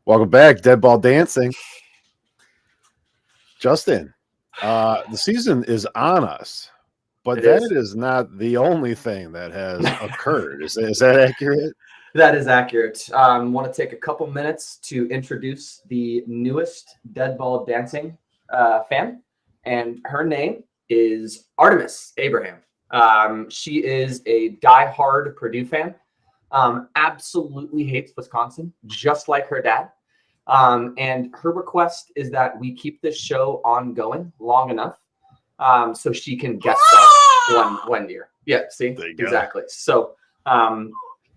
Welcome back, Dead Ball Dancing. Justin, the season is on us, but It that is. is not the only thing that has occurred. Is that accurate? That is accurate. Want to take a couple minutes to introduce the newest Dead Ball Dancing fan, and her name is Artemis Abraham. She is a diehard Purdue fan. Absolutely hates Wisconsin, just like her dad. And her request is that we keep this show ongoing long enough so she can guest star one year. Yeah, see, There you go. exactly. So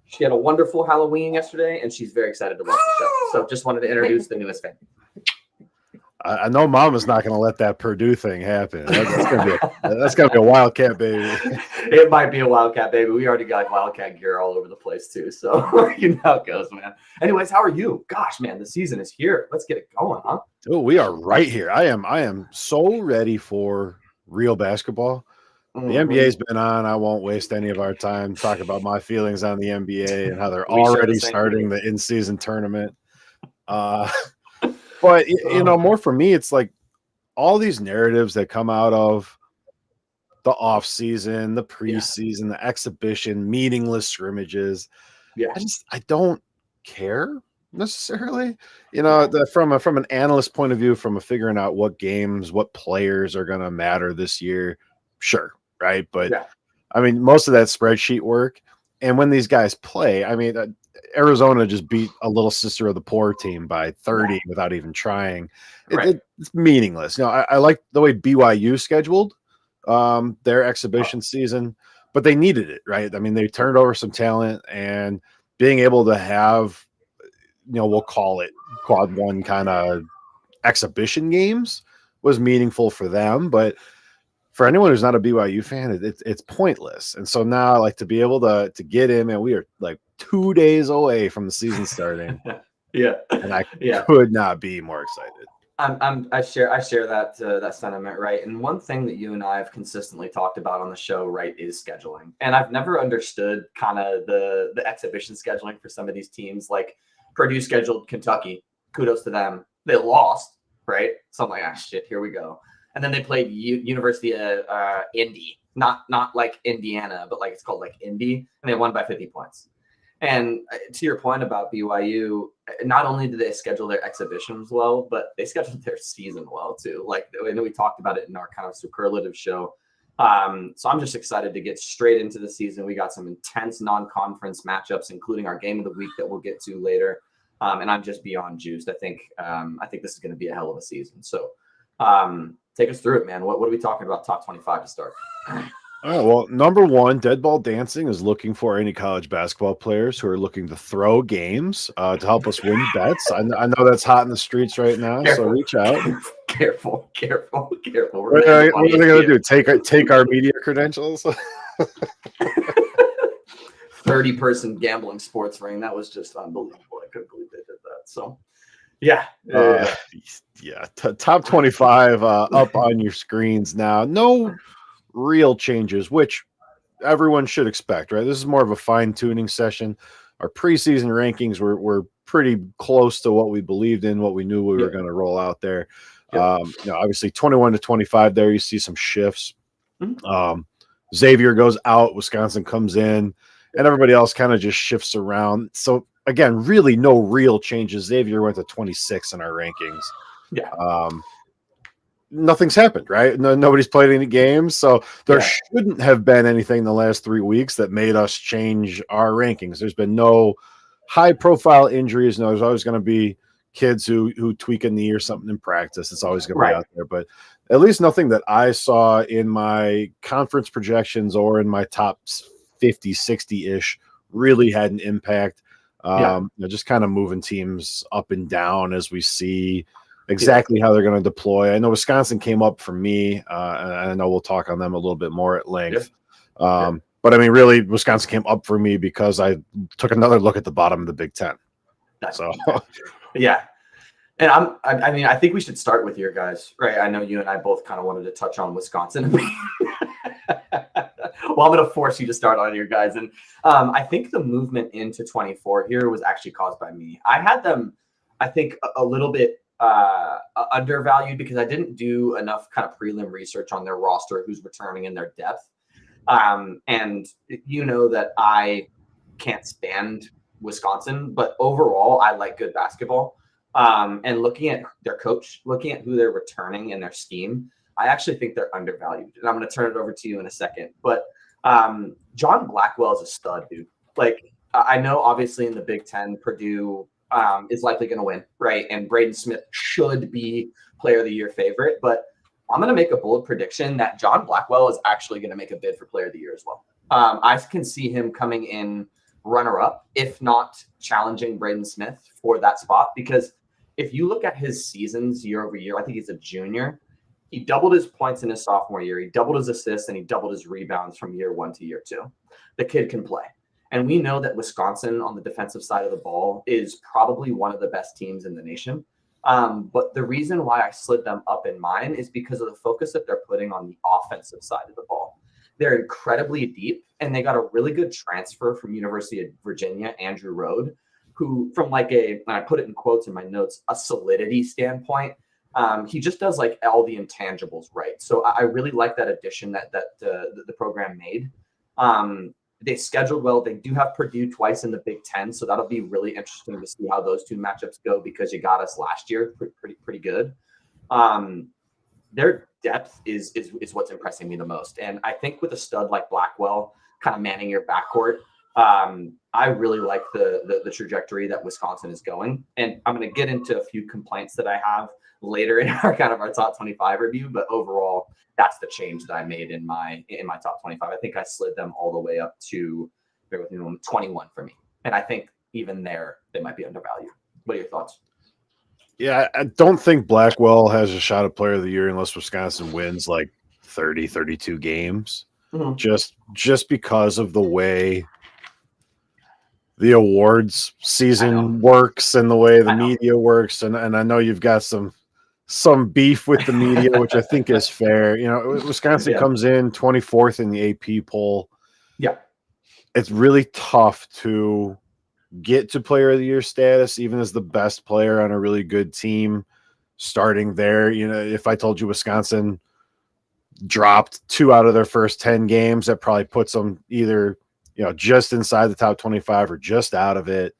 she had a wonderful Halloween yesterday, and she's very excited to watch the show. So just wanted to introduce the newest fan. I know Mama's not going to let that Purdue thing happen. That's gonna be a Wildcat baby. It might be a Wildcat baby. We already got Wildcat gear all over the place too. So you know how it goes, man. Anyways, how are you? Gosh, man, the season is here. Let's get it going, huh? Oh, we are right here. I am so ready for real basketball. The NBA's been on. I won't waste any of our time talking about my feelings on the NBA and how they're already starting the in-season tournament. But more for me, it's like all these narratives that come out of the off season, the preseason, the exhibition, meaningless scrimmages. Yeah, I don't care necessarily. From an analyst point of view, from a figuring out what games, what players are going to matter this year. Sure, right, but I mean, most of that spreadsheet work, and when these guys play, I mean, Arizona just beat a little sister of the poor team by 30 without even trying. It's meaningless. I like the way BYU scheduled their exhibition season, but they needed it, right? I mean, they turned over some talent, and being able to have, we'll call it quad one kind of exhibition games was meaningful for them, but for anyone who's not a BYU fan, it's pointless. And so now I like to be able to get in, and we are like 2 days away from the season starting. And I could not be more excited. I share that sentiment, right? And one thing that you and I have consistently talked about on the show, right, is scheduling. And I've never understood kind of the exhibition scheduling for some of these teams. Like Purdue scheduled Kentucky. Kudos to them. They lost, right? So I'm like, shit, here we go. And then they played University of Indy, not like Indiana, but like it's called like Indy, and they won by 50 points. And to your point about BYU, not only did they schedule their exhibitions well, but they scheduled their season well too. Like I know we talked about it in our kind of superlative show. So I'm just excited to get straight into the season. We got some intense non-conference matchups, including our game of the week that we'll get to later. And I'm just beyond juiced. I think this is going to be a hell of a season. So take us through it, man. What are we talking about? Top 25 to start. All right, well, number one, Dead Ball Dancing is looking for any college basketball players who are looking to throw games to help us win bets. I know that's hot in the streets right now, so reach out. Careful. What are they going to do? Take our media credentials? 30-person gambling sports ring. That was just unbelievable. I couldn't believe they did that. So, top 25 up on your screens now. No real changes, which everyone should expect, right? This is more of a fine-tuning session. Our preseason rankings were pretty close to what we believed in, what we knew we were going to roll out there. Obviously 21 to 25 there, you see some shifts. Xavier goes out, Wisconsin comes in, and everybody else kind of just shifts around. So again, really no real changes. Xavier went to 26 in our rankings. Nothing's happened, right? Nobody's played any games, so there shouldn't have been anything in the last 3 weeks that made us change our rankings. There's been no high-profile injuries. No, there's always going to be kids who tweak a knee or something in practice. It's always going to be out there, but at least nothing that I saw in my conference projections or in my top 50, 60-ish really had an impact. Just kind of moving teams up and down as we see exactly how they're going to deploy. I know Wisconsin came up for me, and I know we'll talk on them a little bit more at length. But I mean, really, Wisconsin came up for me because I took another look at the bottom of the Big Ten. And I think we should start with your guys, right? I know you and I both kind of wanted to touch on Wisconsin. Well, I'm going to force you to start on your guys. And I think the movement into 24 here was actually caused by me. I had them I think a little bit undervalued because I didn't do enough kind of prelim research on their roster, who's returning, and their depth. And you know that I can't stand Wisconsin, but overall, I like good basketball. And looking at their coach, looking at who they're returning and their scheme, I actually think they're undervalued. And I'm going to turn it over to you in a second. But John Blackwell is a stud, dude. Like, I know obviously in the Big Ten, Purdue is likely going to win, right? And Braden Smith should be Player of the Year favorite. But I'm going to make a bold prediction that John Blackwell is actually going to make a bid for Player of the Year as well. I can see him coming in runner-up, if not challenging Braden Smith for that spot. Because if you look at his seasons year over year, I think he's a junior. He doubled his points in his sophomore year. He doubled his assists, and he doubled his rebounds from year 1 to year 2. The kid can play. And we know that Wisconsin on the defensive side of the ball is probably one of the best teams in the nation. But the reason why I slid them up in mine is because of the focus that they're putting on the offensive side of the ball. They're incredibly deep, and they got a really good transfer from University of Virginia, Andrew Rode, who from like and I put it in quotes in my notes, a solidity standpoint, he just does like all the intangibles right. So I really like that addition that the program made. They scheduled well. They do have Purdue twice in the Big Ten, so that'll be really interesting to see how those two matchups go because you got us last year pretty good. Their depth is what's impressing me the most, and I think with a stud like Blackwell kind of manning your backcourt, I really like the trajectory that Wisconsin is going. And I'm going to get into a few complaints that I have later in our top 25 review, but overall, that's the change that I made in my top 25. I think I slid them all the way up to 21 for me. And I think even there, they might be undervalued. What are your thoughts? Yeah, I don't think Blackwell has a shot at Player of the Year unless Wisconsin wins like 30, 32 games. Mm-hmm. Just because of the way the awards season works and the way the media works. And I know you've got some beef with the media, which I think is fair. You know, Wisconsin comes in 24th in the AP poll. Yeah. It's really tough to get to Player of the Year status, even as the best player on a really good team starting there. You know, if I told you Wisconsin dropped 2 out of their first 10 games, that probably puts them either, just inside the top 25 or just out of it.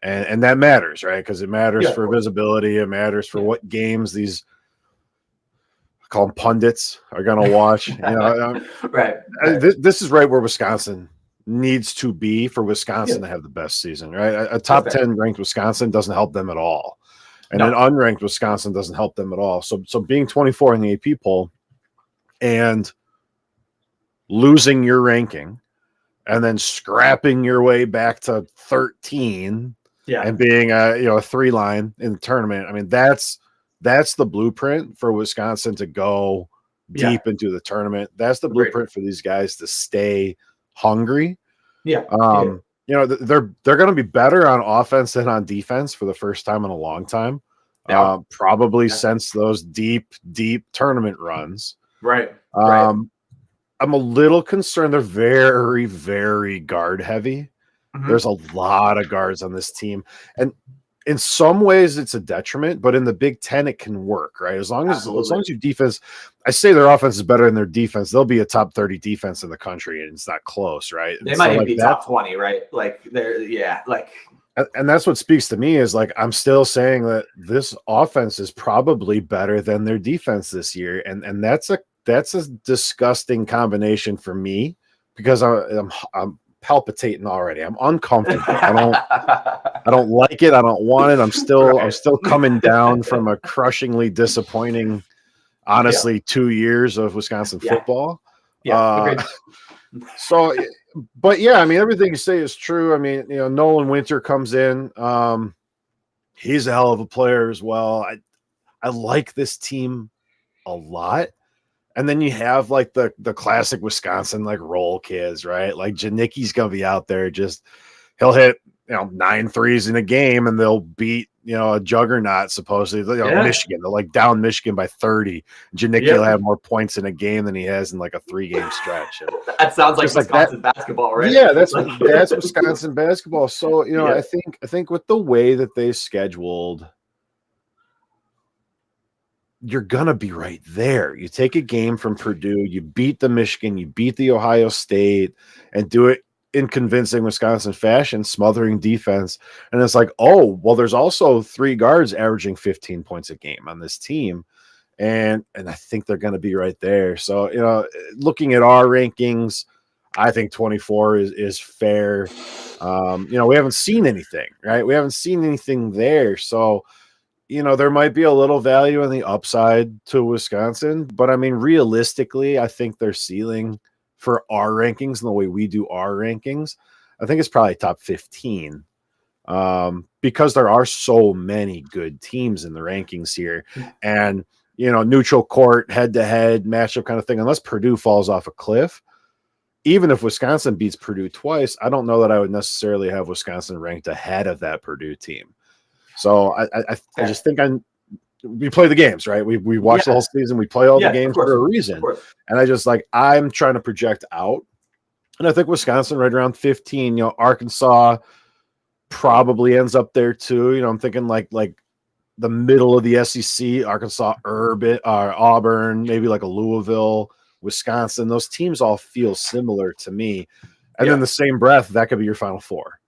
And that matters, right? Because it matters for visibility. It matters for what games these, I call them pundits, are going to watch. Right. This is right where Wisconsin needs to be for Wisconsin to have the best season, right? A top 10 ranked Wisconsin doesn't help them at all. And an unranked Wisconsin doesn't help them at all. So being 24 in the AP poll and losing your ranking and then scrapping your way back to 13 and being a 3 line in the tournament. I mean, that's the blueprint for Wisconsin to go deep into the tournament. That's the blueprint for these guys to stay hungry. Yeah. They're going to be better on offense than on defense for the first time in a long time. Probably since those deep tournament runs. Right. I'm a little concerned. They're very, very guard heavy. Mm-hmm. There's a lot of guards on this team. And in some ways it's a detriment, but in the Big Ten, it can work, right? As long as your defense, I say their offense is better than their defense, they'll be a top 30 defense in the country, and it's not close, right? They might be top 20, right? And that's what speaks to me is like, I'm still saying that this offense is probably better than their defense this year. And that's a disgusting combination for me because I'm palpitating already. I'm uncomfortable. I don't like it. I don't want it. I'm still coming down from a crushingly disappointing, honestly, 2 years of Wisconsin football. So, but yeah, I mean, everything you say is true. I mean, Nolan Winter comes in. He's a hell of a player as well. I like this team a lot. And then you have like the classic Wisconsin like role kids, right? Like Janicki's gonna be out there, he'll hit 9 threes in a game, and they'll beat a juggernaut supposedly. Yeah. Michigan, they'll like down Michigan by 30. Janicki will have more points in a game than he has in like a 3-game stretch. And that sounds like Wisconsin basketball, right? Yeah, that's Wisconsin basketball. So Yeah. I think with the way that they scheduled, you're gonna be right there. You take a game from Purdue, you beat the Michigan, you beat the Ohio State, and do it in convincing Wisconsin fashion, smothering defense. And it's like, oh, well, there's also 3 guards averaging 15 points a game on this team. And I think they're going to be right there. So, looking at our rankings, I think 24 is fair. We haven't seen anything, right? We haven't seen anything there. So, there might be a little value in the upside to Wisconsin, but I mean, realistically, I think their ceiling for our rankings and the way we do our rankings, I think it's probably top 15. Because there are so many good teams in the rankings here, and neutral court, head-to-head matchup kind of thing. Unless Purdue falls off a cliff, even if Wisconsin beats Purdue twice, I don't know that I would necessarily have Wisconsin ranked ahead of that Purdue team. So I just think we play the games, right? We watch the whole season, we play all the games for a reason, and I'm trying to project out, and I think Wisconsin right around 15. Arkansas probably ends up there too. I'm thinking like the middle of the SEC, Arkansas, Auburn, maybe like a Louisville, Wisconsin. Those teams all feel similar to me. And then the same breath, that could be your Final Four.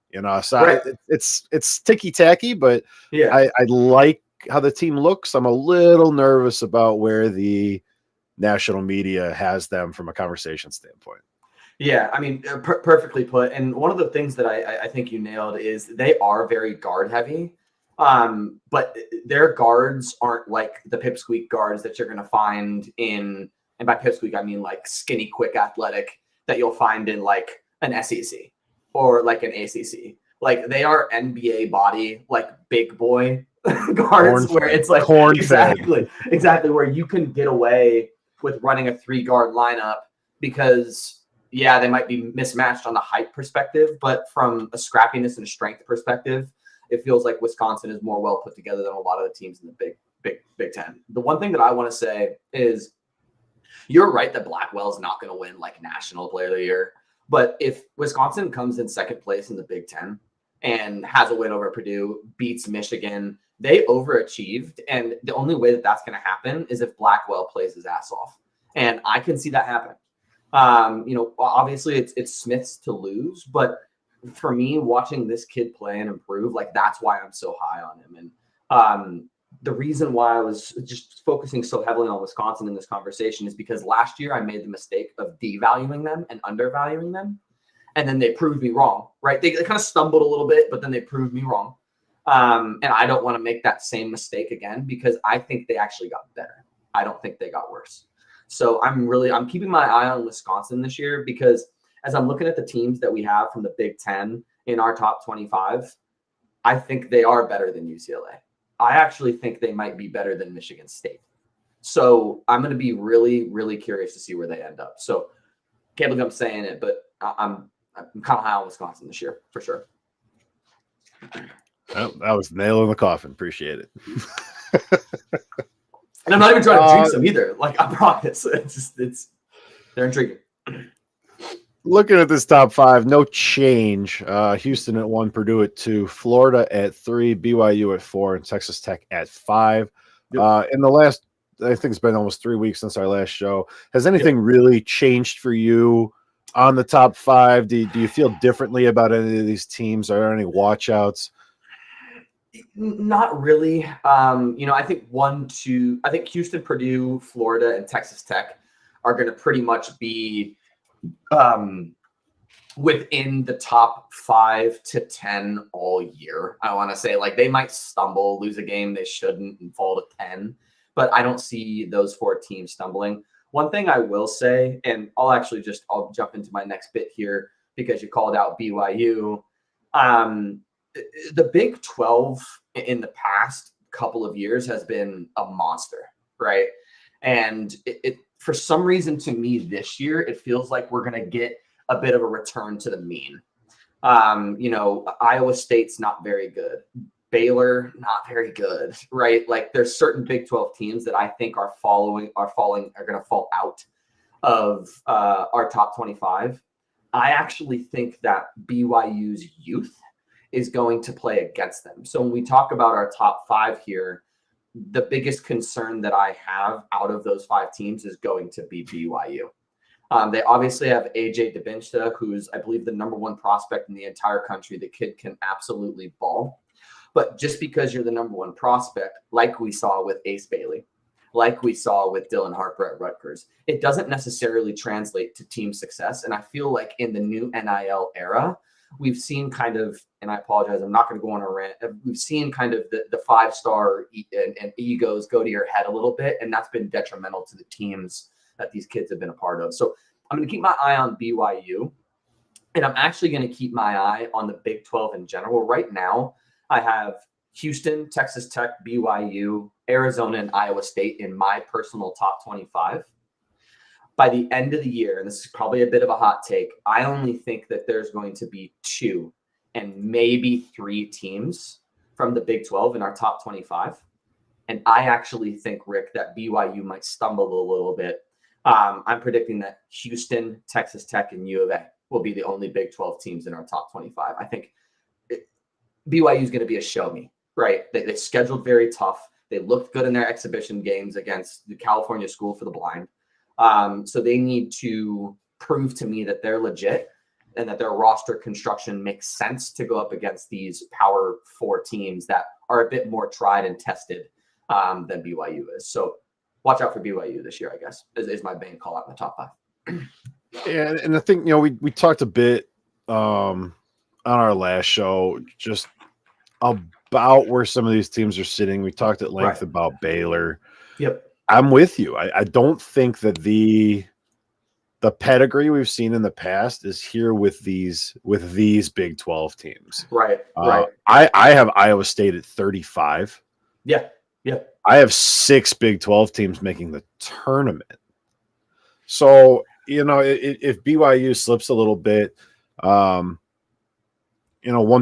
So it's ticky tacky, but I like how the team looks. I'm a little nervous about where the national media has them from a conversation standpoint. Yeah, I mean, perfectly put. And one of the things that I think you nailed is they are very guard heavy. But their guards aren't like the pipsqueak guards that you're going to find and by pipsqueak, I mean like skinny, quick, athletic that you'll find in like an SEC or like an ACC. Like they are NBA body, like big boy guards where it's like exactly where you can get away with running a 3-guard lineup because they might be mismatched on the height perspective, but from a scrappiness and strength perspective, it feels like Wisconsin is more well put together than a lot of the teams in the Big Ten. The one thing that I want to say is you're right that Blackwell's not going to win like National Player of the Year. But if Wisconsin comes in second place in the Big Ten and has a win over Purdue, beats Michigan, they overachieved. And the only way that that's going to happen is if Blackwell plays his ass off. And I can see that happen. Obviously it's Smith's to lose, but for me, watching this kid play and improve, like that's why I'm so high on him. And the reason why I was just focusing so heavily on Wisconsin in this conversation is because last year I made the mistake of devaluing them and undervaluing them. And then they proved me wrong, right? They kind of stumbled a little bit, but then they proved me wrong. And I don't want to make that same mistake again because I think they actually got better. I don't think they got worse. So I'm keeping my eye on Wisconsin this year because as I'm looking at the teams that we have from the Big Ten in our top 25, I think they are better than UCLA. I actually think they might be better than Michigan State. So I'm going to be really, really curious to see where they end up. So can't believe I'm saying it, but I'm kind of high on Wisconsin this year for sure. Well, that was nail in the coffin. Appreciate it. And I'm not even trying to jinx them either. Like I promise, they're intriguing. Looking at this top 5, no change. Houston at 1, Purdue at 2, Florida at 3, BYU at 4, and Texas Tech at 5. In the last, I think it's been almost 3 weeks since our last show. Has anything really changed for you on the top 5? Do you feel differently about any of these teams? Are there any watch-outs? Not really. I think 1, 2, I think Houston, Purdue, Florida, and Texas Tech are going to pretty much be within the top 5 to 10 all year. I want to say like they might stumble, lose a game they shouldn't and fall to 10, but I don't see those 4 teams stumbling. One thing I will say, and I'll jump into my next bit here because you called out BYU. The Big 12 in the past couple of years has been a monster, right? And it for some reason to me this year, it feels like we're going to get a bit of a return to the mean. Iowa State's not very good. Baylor, not very good, right? Like there's certain Big 12 teams that I think are going to fall out of our top 25. I actually think that BYU's youth is going to play against them. So when we talk about our top 5 here, the biggest concern that I have out of those 5 teams is going to be BYU. They obviously have AJ DaVinci, who's, I believe, the number 1 prospect in the entire country. The kid can absolutely ball. But just because you're the number 1 prospect, like we saw with Ace Bailey, like we saw with Dylan Harper at Rutgers, it doesn't necessarily translate to team success. And I feel like in the new NIL era, we've seen kind of, and I apologize, I'm not going to go on a rant. We've seen kind of the 5-star and egos go to your head a little bit, and that's been detrimental to the teams that these kids have been a part of. So I'm going to keep my eye on BYU, and I'm actually going to keep my eye on the Big 12 in general. Right now, I have Houston, Texas Tech, BYU, Arizona, and Iowa State in my personal top 25. By the end of the year, and this is probably a bit of a hot take, I only think that there's going to be 2 and maybe 3 teams from the Big 12 in our top 25. And I actually think, Rick, that BYU might stumble a little bit. I'm predicting that Houston, Texas Tech, and U of A will be the only Big 12 teams in our top 25. I think BYU is going to be a show me, right? They scheduled very tough. They looked good in their exhibition games against the California School for the Blind. So they need to prove to me that they're legit and that their roster construction makes sense to go up against these Power 4 teams that are a bit more tried and tested than BYU is. So watch out for BYU this year, I guess, is my main call out in the top 5. Yeah, and I think, we talked a bit on our last show just about where some of these teams are sitting. We talked at length about Baylor. Yep. I'm with you. I don't think that the pedigree we've seen in the past is here with these Big 12 teams. Right. I have Iowa State at 35. Yeah. I have 6 Big 12 teams making the tournament. So, if BYU slips a little bit, one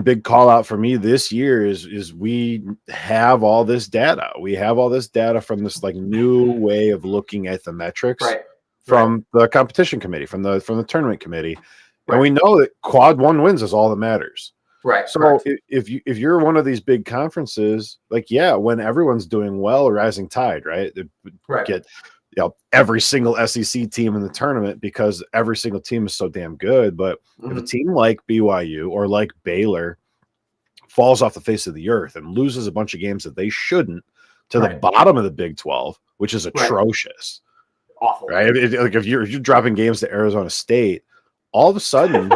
big call out for me this year is we have all this data. We have all this data from this new way of looking at the metrics from the competition committee, from the tournament committee. And we know that quad 1 wins is all that matters. Right. So if you're one of these big conferences, when everyone's doing well, rising tide, right? Get every single SEC team in the tournament because every single team is so damn good. But if a team like BYU or like Baylor falls off the face of the earth and loses a bunch of games that they shouldn't to the bottom of the Big 12, which is atrocious, awful, right? If you're dropping games to Arizona State, all of a sudden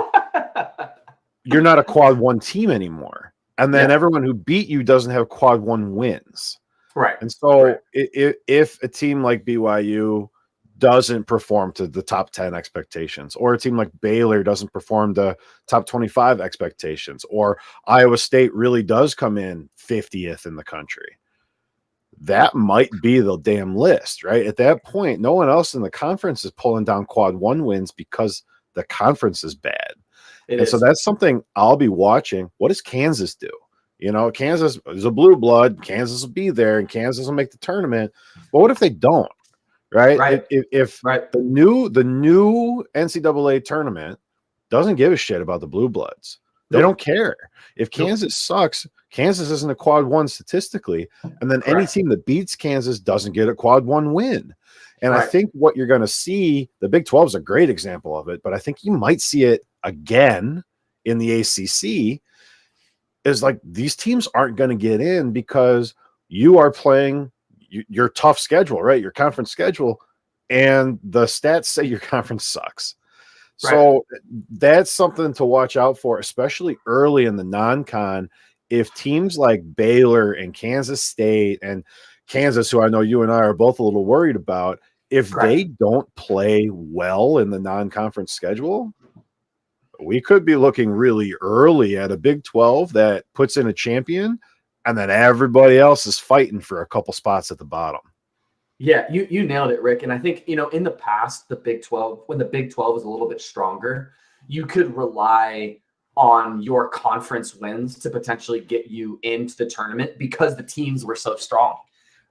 you're not a quad 1 team anymore. And then everyone who beat you doesn't have quad 1 wins. Right. And so if a team like BYU doesn't perform to the top 10 expectations, or a team like Baylor doesn't perform to top 25 expectations, or Iowa State really does come in 50th in the country, that might be the damn list, right? At that point, no one else in the conference is pulling down quad 1 wins because the conference is bad. So that's something I'll be watching. What does Kansas do? Kansas is a blue blood. Kansas will be there, and Kansas will make the tournament. But what if they don't? Right? If the new NCAA tournament doesn't give a shit about the blue bloods, they don't care. If Kansas sucks, Kansas isn't a quad 1 statistically, and then any team that beats Kansas doesn't get a quad 1 win. And I think what you're going to see, the Big 12 is a great example of it, but I think you might see it again in the ACC. Is these teams aren't going to get in because you are playing your tough schedule, right? Your conference schedule, and the stats say your conference sucks. So that's something to watch out for, especially early in the non-con. If teams like Baylor and Kansas State and Kansas, who I know you and I are both a little worried about, if they don't play well in the non-conference schedule, we could be looking really early at a Big 12 that puts in a champion, and then everybody else is fighting for a couple spots at the bottom. Yeah, you nailed it, Rick. And I think, in the past, the Big 12, when the Big 12 was a little bit stronger, you could rely on your conference wins to potentially get you into the tournament because the teams were so strong,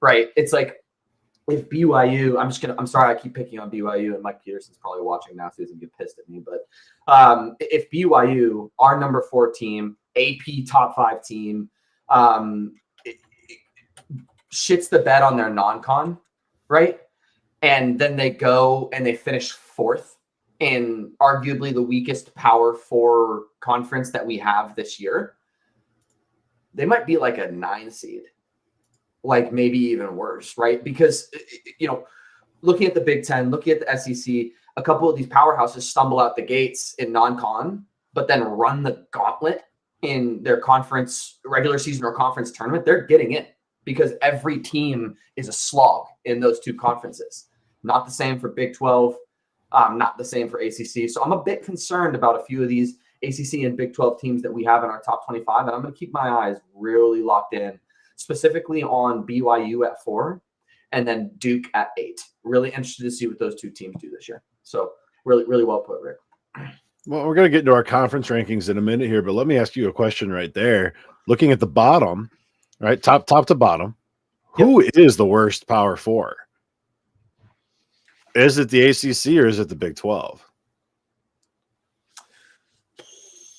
right? It's like if BYU, I'm sorry, I keep picking on BYU, and Mike Peterson's probably watching now, so he's gonna get pissed at me. But if BYU, our number 4 team, AP top 5 team, shits the bed on their non-con, right? And then they go and they finish 4th in arguably the weakest Power 4 conference that we have this year. They might be like a 9 seed, like maybe even worse, right? Because, looking at the Big Ten, looking at the SEC, a couple of these powerhouses stumble out the gates in non-con, but then run the gauntlet in their conference regular season or conference tournament. They're getting in because every team is a slog in those 2 conferences. Not the same for Big 12, not the same for ACC. So I'm a bit concerned about a few of these ACC and Big 12 teams that we have in our top 25, and I'm going to keep my eyes really locked in, specifically on BYU at 4 and then Duke at 8. Really interested to see what those 2 teams do this year. So really, really well put, Rick. Well, we're going to get into our conference rankings in a minute here, but let me ask you a question right there. Looking at the bottom, right, top to bottom, who is the worst Power 4? Is it the ACC or is it the Big 12?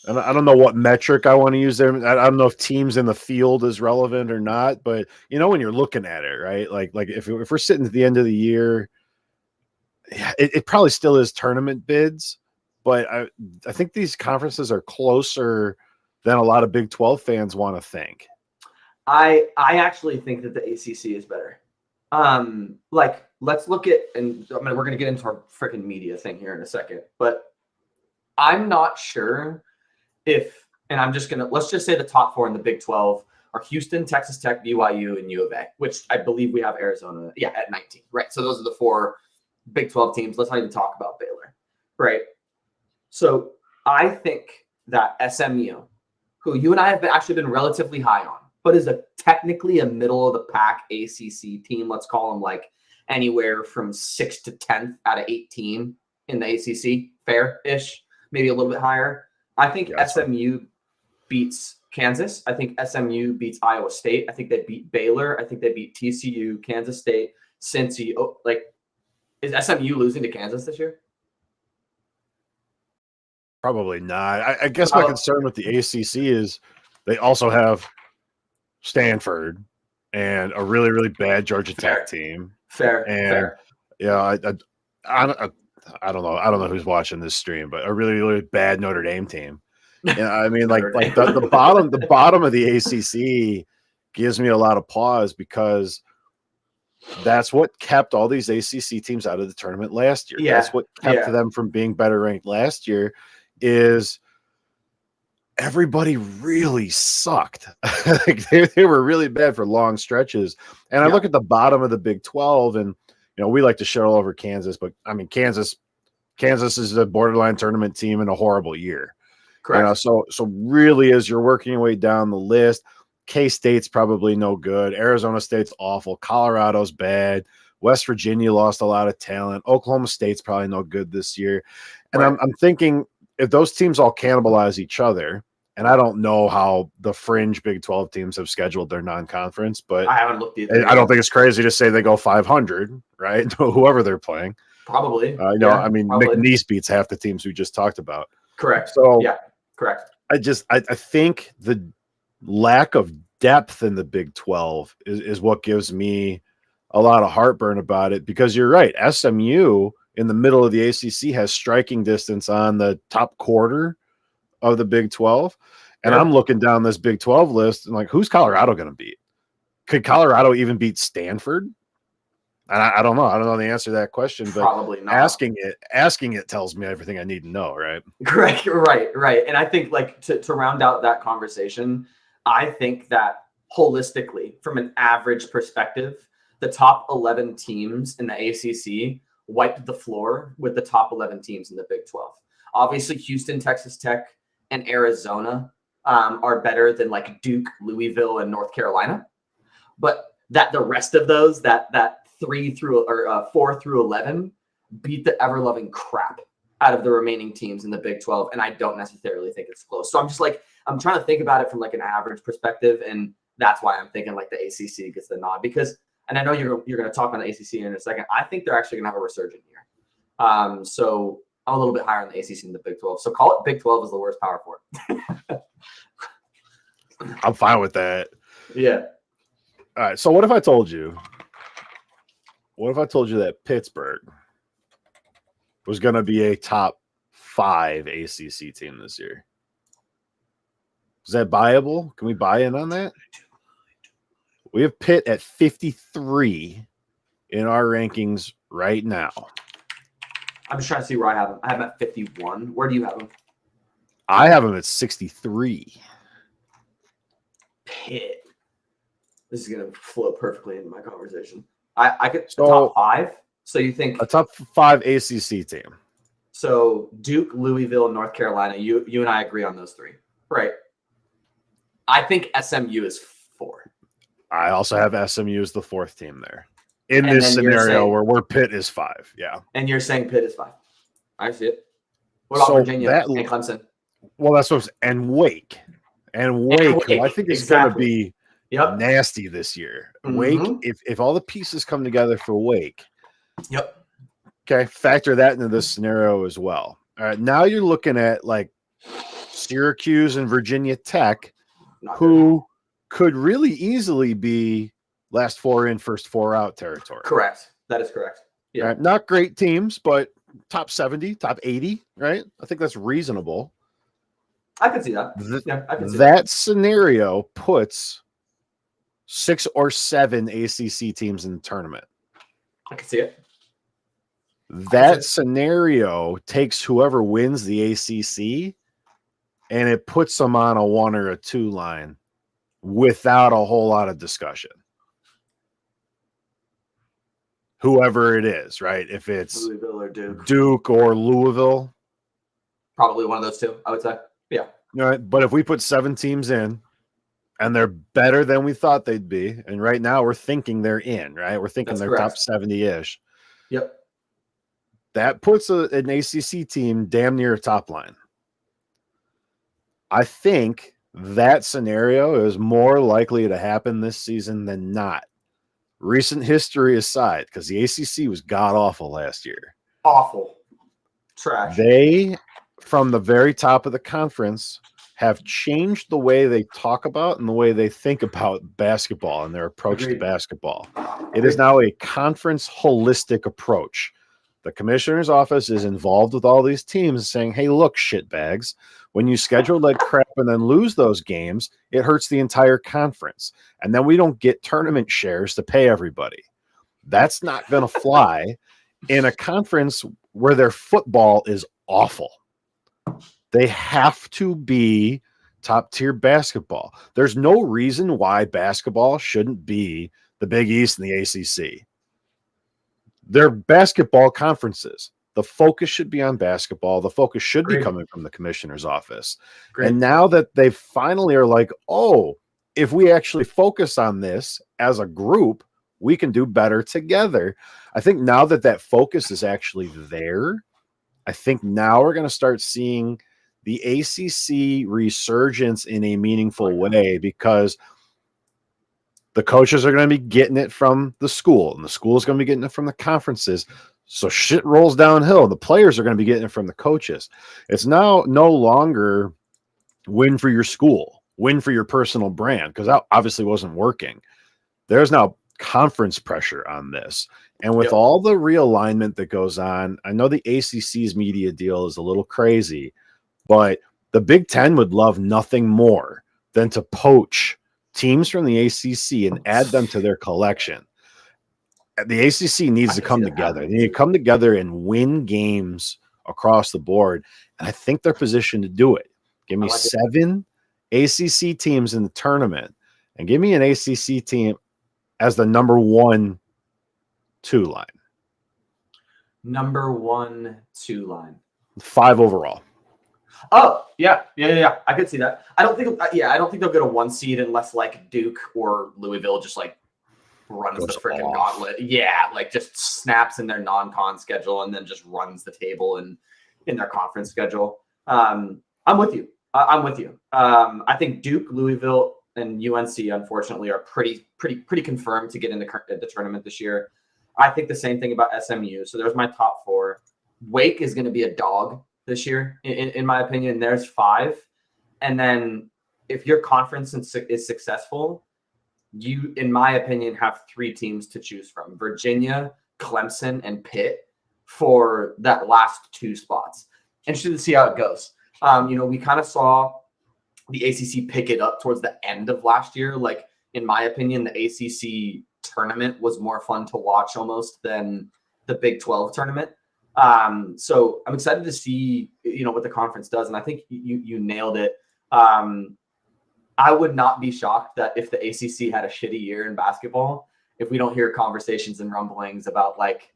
And I don't know what metric I want to use there. I don't know if teams in the field is relevant or not, but when you're looking at it, right? Like if we're sitting at the end of the year, it probably still is tournament bids, but I think these conferences are closer than a lot of Big 12 fans want to think. I actually think that the ACC is better. Let's look at, and we're going to get into our freaking media thing here in a second, but I'm not sure if, and let's just say the top 4 in the Big 12 are Houston, Texas Tech, BYU, and U of A, which I believe we have Arizona, at 19, right? So those are the 4 Big 12 teams. Let's not even talk about Baylor, right? So I think that SMU, who you and I have actually been relatively high on, but is technically a middle of the pack ACC team. Let's call them like anywhere from 6th to 10th out of 18 in the ACC, fair-ish, maybe a little bit higher. I think SMU beats Kansas. I think SMU beats Iowa State. I think they beat Baylor. I think they beat TCU, Kansas State, Cincy. Is SMU losing to Kansas this year? Probably not. I guess my concern with the ACC is they also have Stanford and a really, really bad Georgia Tech team. Fair. Yeah, I don't know. I don't know who's watching this stream, but a really, really bad Notre Dame team. I mean, the bottom of the ACC gives me a lot of pause because that's what kept all these ACC teams out of the tournament last year. Yeah. That's what kept them from being better ranked last year. Is everybody really sucked. They were really bad for long stretches. And I look at the bottom of the Big 12, and we like to shit all over Kansas, but I mean Kansas is a borderline tournament team in a horrible year. Correct. So really, as you're working your way down the list, K-State's probably no good. Arizona State's awful. Colorado's bad. West Virginia lost a lot of talent. Oklahoma State's probably no good this year. And I'm thinking, if those teams all cannibalize each other, and I don't know how the fringe Big 12 teams have scheduled their non-conference, but I haven't looked either. I don't think it's crazy to say they go 500, right? Whoever they're playing. Probably. I mean, McNeese beats half the teams we just talked about. Correct. So correct. I think the lack of depth in the Big 12 is what gives me a lot of heartburn about it, because you're right. SMU in the middle of the ACC has striking distance on the top quarter of the Big 12. And I'm looking down this Big 12 list and like, who's Colorado going to beat? Could Colorado even beat Stanford? And I don't know. I don't know the answer to that question, but probably not. Asking it tells me everything I need to know, right? Correct. Right. And I think to round out that conversation, I think that holistically, from an average perspective, the top 11 teams in the ACC wiped the floor with the top 11 teams in the Big 12. Obviously, Houston, Texas Tech, and Arizona are better than like Duke, Louisville, and North Carolina. But that the rest of those, that 4 through 11, beat the ever-loving crap out of the remaining teams in the Big 12, and I don't necessarily think it's close. So I'm just like, I'm trying to think about it from like an average perspective, and that's why I'm thinking like the ACC gets the nod because, and I know you're going to talk on the ACC in a second. I think they're actually going to have a resurgent year. So I'm a little bit higher on the ACC than the Big 12. So call it Big 12 is the worst Power 4. I'm fine with that. Yeah. All right. So what if I told you that Pittsburgh was going to be a top 5 ACC team this year? Is that buyable? Can we buy in on that? We have Pitt at 53 in our rankings right now. I'm just trying to see where I have them. I have them at 51. Where do you have them? I have them at 63. Pitt. This is going to flow perfectly into my conversation. I could top 5. So you think a top 5 ACC team? So Duke, Louisville, North Carolina. You and I agree on those 3, right? I think SMU is 4. I also have SMU as the 4th team there in this scenario where Pitt is 5. Yeah. And you're saying Pitt is 5. I see it. What about Virginia and Clemson? Well, that's what and Wake. And Wake, who I think is going to be nasty this year. Mm-hmm. Wake, if all the pieces come together for Wake. Yep. Okay, factor that into this scenario as well. All right, now you're looking at like Syracuse and Virginia Tech, who could really easily be last 4 in, first 4 out territory. Correct. That is correct. Yeah. Right? Not great teams, but top 70, top 80, right? I think that's reasonable. I can see that. I can see that scenario puts 6 or 7 ACC teams in the tournament. I can see it. That scenario takes whoever wins the ACC and it puts them on a 1 or a 2 line without a whole lot of discussion. Whoever it is, right? If it's Louisville or Duke or Louisville. Probably one of those 2, I would say. Yeah. All right. But if we put 7 teams in and they're better than we thought they'd be, and right now we're thinking they're in, right? We're thinking they're top 70-ish. Yep. That puts an ACC team damn near top line. I think that scenario is more likely to happen this season than not. Recent history aside, because the ACC was god-awful last year. Awful. Trash. They, from the very top of the conference, have changed the way they talk about and the way they think about basketball and their approach to basketball. It is now a conference holistic approach. The commissioner's office is involved with all these teams saying, hey, look, shitbags, when you schedule like crap and then lose those games, it hurts the entire conference. And then we don't get tournament shares to pay everybody. That's not going to fly in a conference where their football is awful. They have to be top-tier basketball. There's no reason why basketball shouldn't be the Big East and the ACC. They're basketball conferences. The focus should be on basketball. The focus should be coming from the commissioner's office. And now that they finally are like, oh, if we actually focus on this as a group, we can do better together. I think now that that focus is actually there, I think now we're going to start seeing the ACC resurgence in a meaningful way because the coaches are going to be getting it from the school, and the school is going to be getting it from the conferences. So shit rolls downhill. The players are going to be getting it from the coaches. It's now no longer win for your school, win for your personal brand, because that obviously wasn't working. There's now conference pressure on this. And with all the realignment that goes on, I know the ACC's media deal is a little crazy, but the Big Ten would love nothing more than to poach teams from the ACC and add them to their collection. The ACC needs to come together. They need to come together and win games across the board. And I think they're positioned to do it. Give me 7 ACC teams in the tournament and give me an ACC team as the number 1-2 line. Number 1-2 line. 5 overall. Oh, yeah. I could see that. I don't think they'll get a 1 seed unless like Duke or Louisville just like runs the freaking gauntlet. Yeah, like just snaps in their non-con schedule and then just runs the table and in their conference schedule. I'm with you. I'm with you. I think Duke, Louisville, and UNC, unfortunately, are pretty confirmed to get in the tournament this year. I think the same thing about SMU. So there's my top 4. Wake is going to be a dog this year, in my opinion. There's 5. And then if your conference is successful, you, in my opinion, have 3 teams to choose from: Virginia, Clemson, and Pitt for that last 2 spots. Interested to see how it goes. We kind of saw the ACC pick it up towards the end of last year. Like, in my opinion, the ACC tournament was more fun to watch almost than the Big 12 tournament. So I'm excited to see, what the conference does. And I think you nailed it. I would not be shocked that if the ACC had a shitty year in basketball, if we don't hear conversations and rumblings about like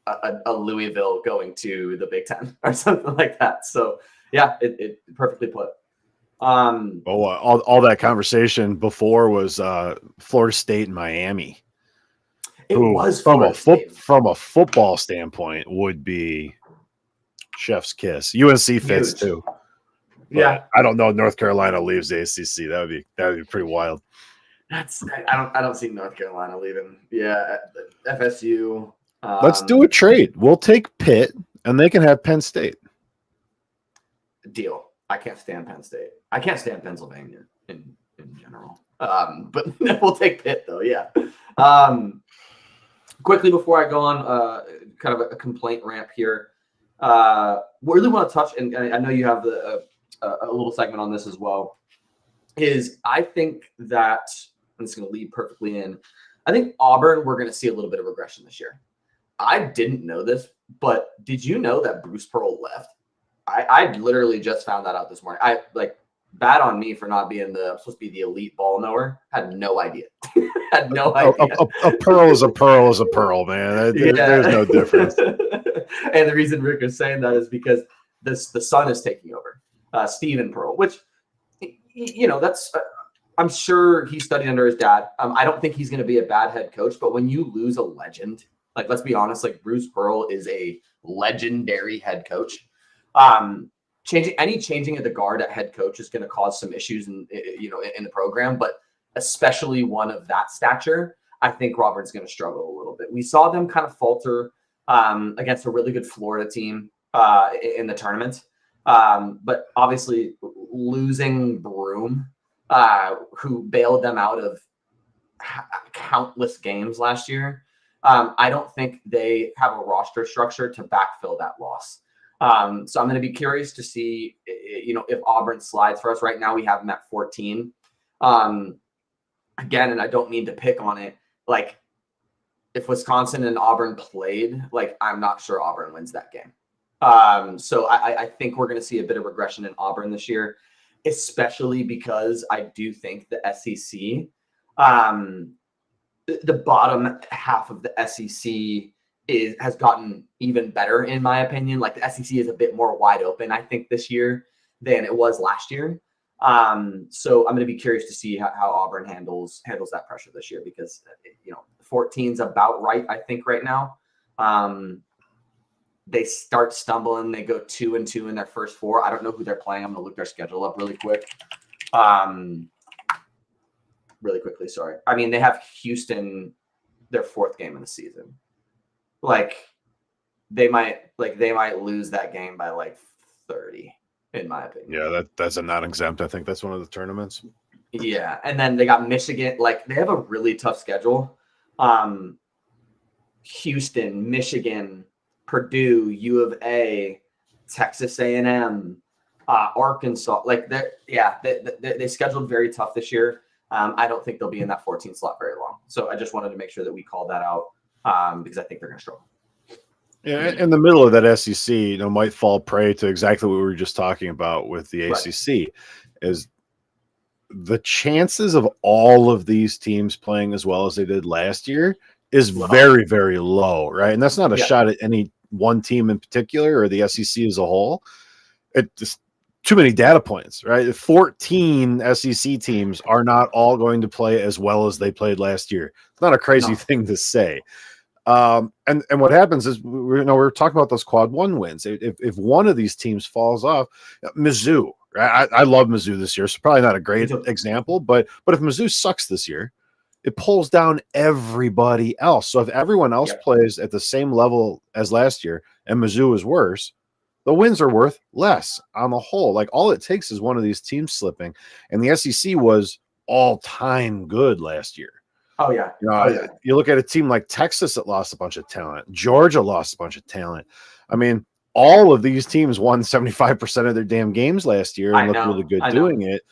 a Louisville going to the Big Ten or something like that. So yeah, it perfectly put. All that conversation before was Florida State and Miami. It was from a football standpoint would be chef's kiss. UNC fits too. But I don't know if North Carolina leaves the ACC. That would be pretty wild. I don't see North Carolina leaving. Yeah, FSU. Let's do a trade. We'll take Pitt, and they can have Penn State. Deal. I can't stand Penn State. I can't stand Pennsylvania in general. But we'll take Pitt though. Yeah. Quickly before I go on, kind of a complaint ramp here. We really want to touch, and I know you have a little segment on this as well. Is I think that I'm just going to lead perfectly in. I think Auburn, we're going to see a little bit of regression this year. I didn't know this, but did you know that Bruce Pearl left? I literally just found that out this morning. Bad on me for not being I'm supposed to be the elite ball knower. Had no idea. Had no idea. A pearl is a pearl is a pearl, man. There's no difference. And the reason Rick is saying that is because the son is taking over, Stephen Pearl, which, that's I'm sure he studied under his dad. I don't think he's going to be a bad head coach, but when you lose a legend, like, let's be honest, like Bruce Pearl is a legendary head coach. Changing of the guard at head coach is going to cause some issues in the program, but especially one of that stature, I think Auburn's going to struggle a little bit. We saw them kind of falter against a really good Florida team in the tournament. But obviously losing Broome, who bailed them out of countless games last year, I don't think they have a roster structure to backfill that loss. So I'm going to be curious to see, if Auburn slides for us. Right now we have them at 14. Again, and I don't mean to pick on it, like if Wisconsin and Auburn played, like I'm not sure Auburn wins that game. So I think we're going to see a bit of regression in Auburn this year, especially because I do think the SEC, the bottom half of the SEC has gotten even better, in my opinion. Like the SEC is a bit more wide open, I think, this year than it was last year. So I'm going to be curious to see how Auburn handles that pressure this year, because 14 is about right, I think, right now. They start stumbling. They go 2-2 in their first 4. I don't know who they're playing. I'm going to look their schedule up really quick. Really quickly, sorry. I mean, they have Houston, their 4th game of the season. Like they might lose that game by like 30, in my opinion. Yeah, that's a non-exempt. I think that's one of the tournaments. Yeah, and then they got Michigan. Like they have a really tough schedule. Houston, Michigan, Purdue, U of A, Texas A&M, Arkansas. Like they scheduled very tough this year. I don't think they'll be in that 14 slot very long. So I just wanted to make sure that we called that out. Because I think they're going to struggle. Yeah, in the middle of that SEC, might fall prey to exactly what we were just talking about with the ACC, is the chances of all of these teams playing as well as they did last year is very, very low, right? And that's not a shot at any one team in particular or the SEC as a whole. It just too many data points, right? 14 SEC teams are not all going to play as well as they played last year. It's not a crazy thing to say. And what happens is we're talking about those quad one wins. If one of these teams falls off, Mizzou, right? I love Mizzou this year, so probably not a great example, but if Mizzou sucks this year, it pulls down everybody else. So if everyone else plays at the same level as last year and Mizzou is worse, the wins are worth less on the whole. Like all it takes is one of these teams slipping, and the SEC was all-time good last year. Oh yeah. You look at a team like Texas that lost a bunch of talent. Georgia lost a bunch of talent. I mean, all of these teams won 75% of their damn games last year and looked really good doing it.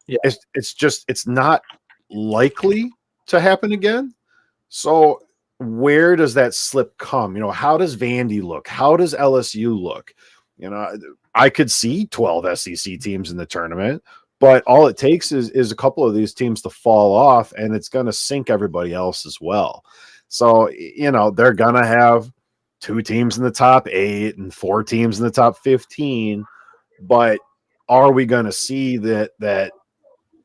Yeah. It's not likely to happen again. So where does that slip come? How does Vandy look? How does LSU look? I could see 12 SEC teams in the tournament, but all it takes is a couple of these teams to fall off, and it's going to sink everybody else as well. So, they're going to have 2 teams in the top 8 and 4 teams in the top 15, but are we going to see that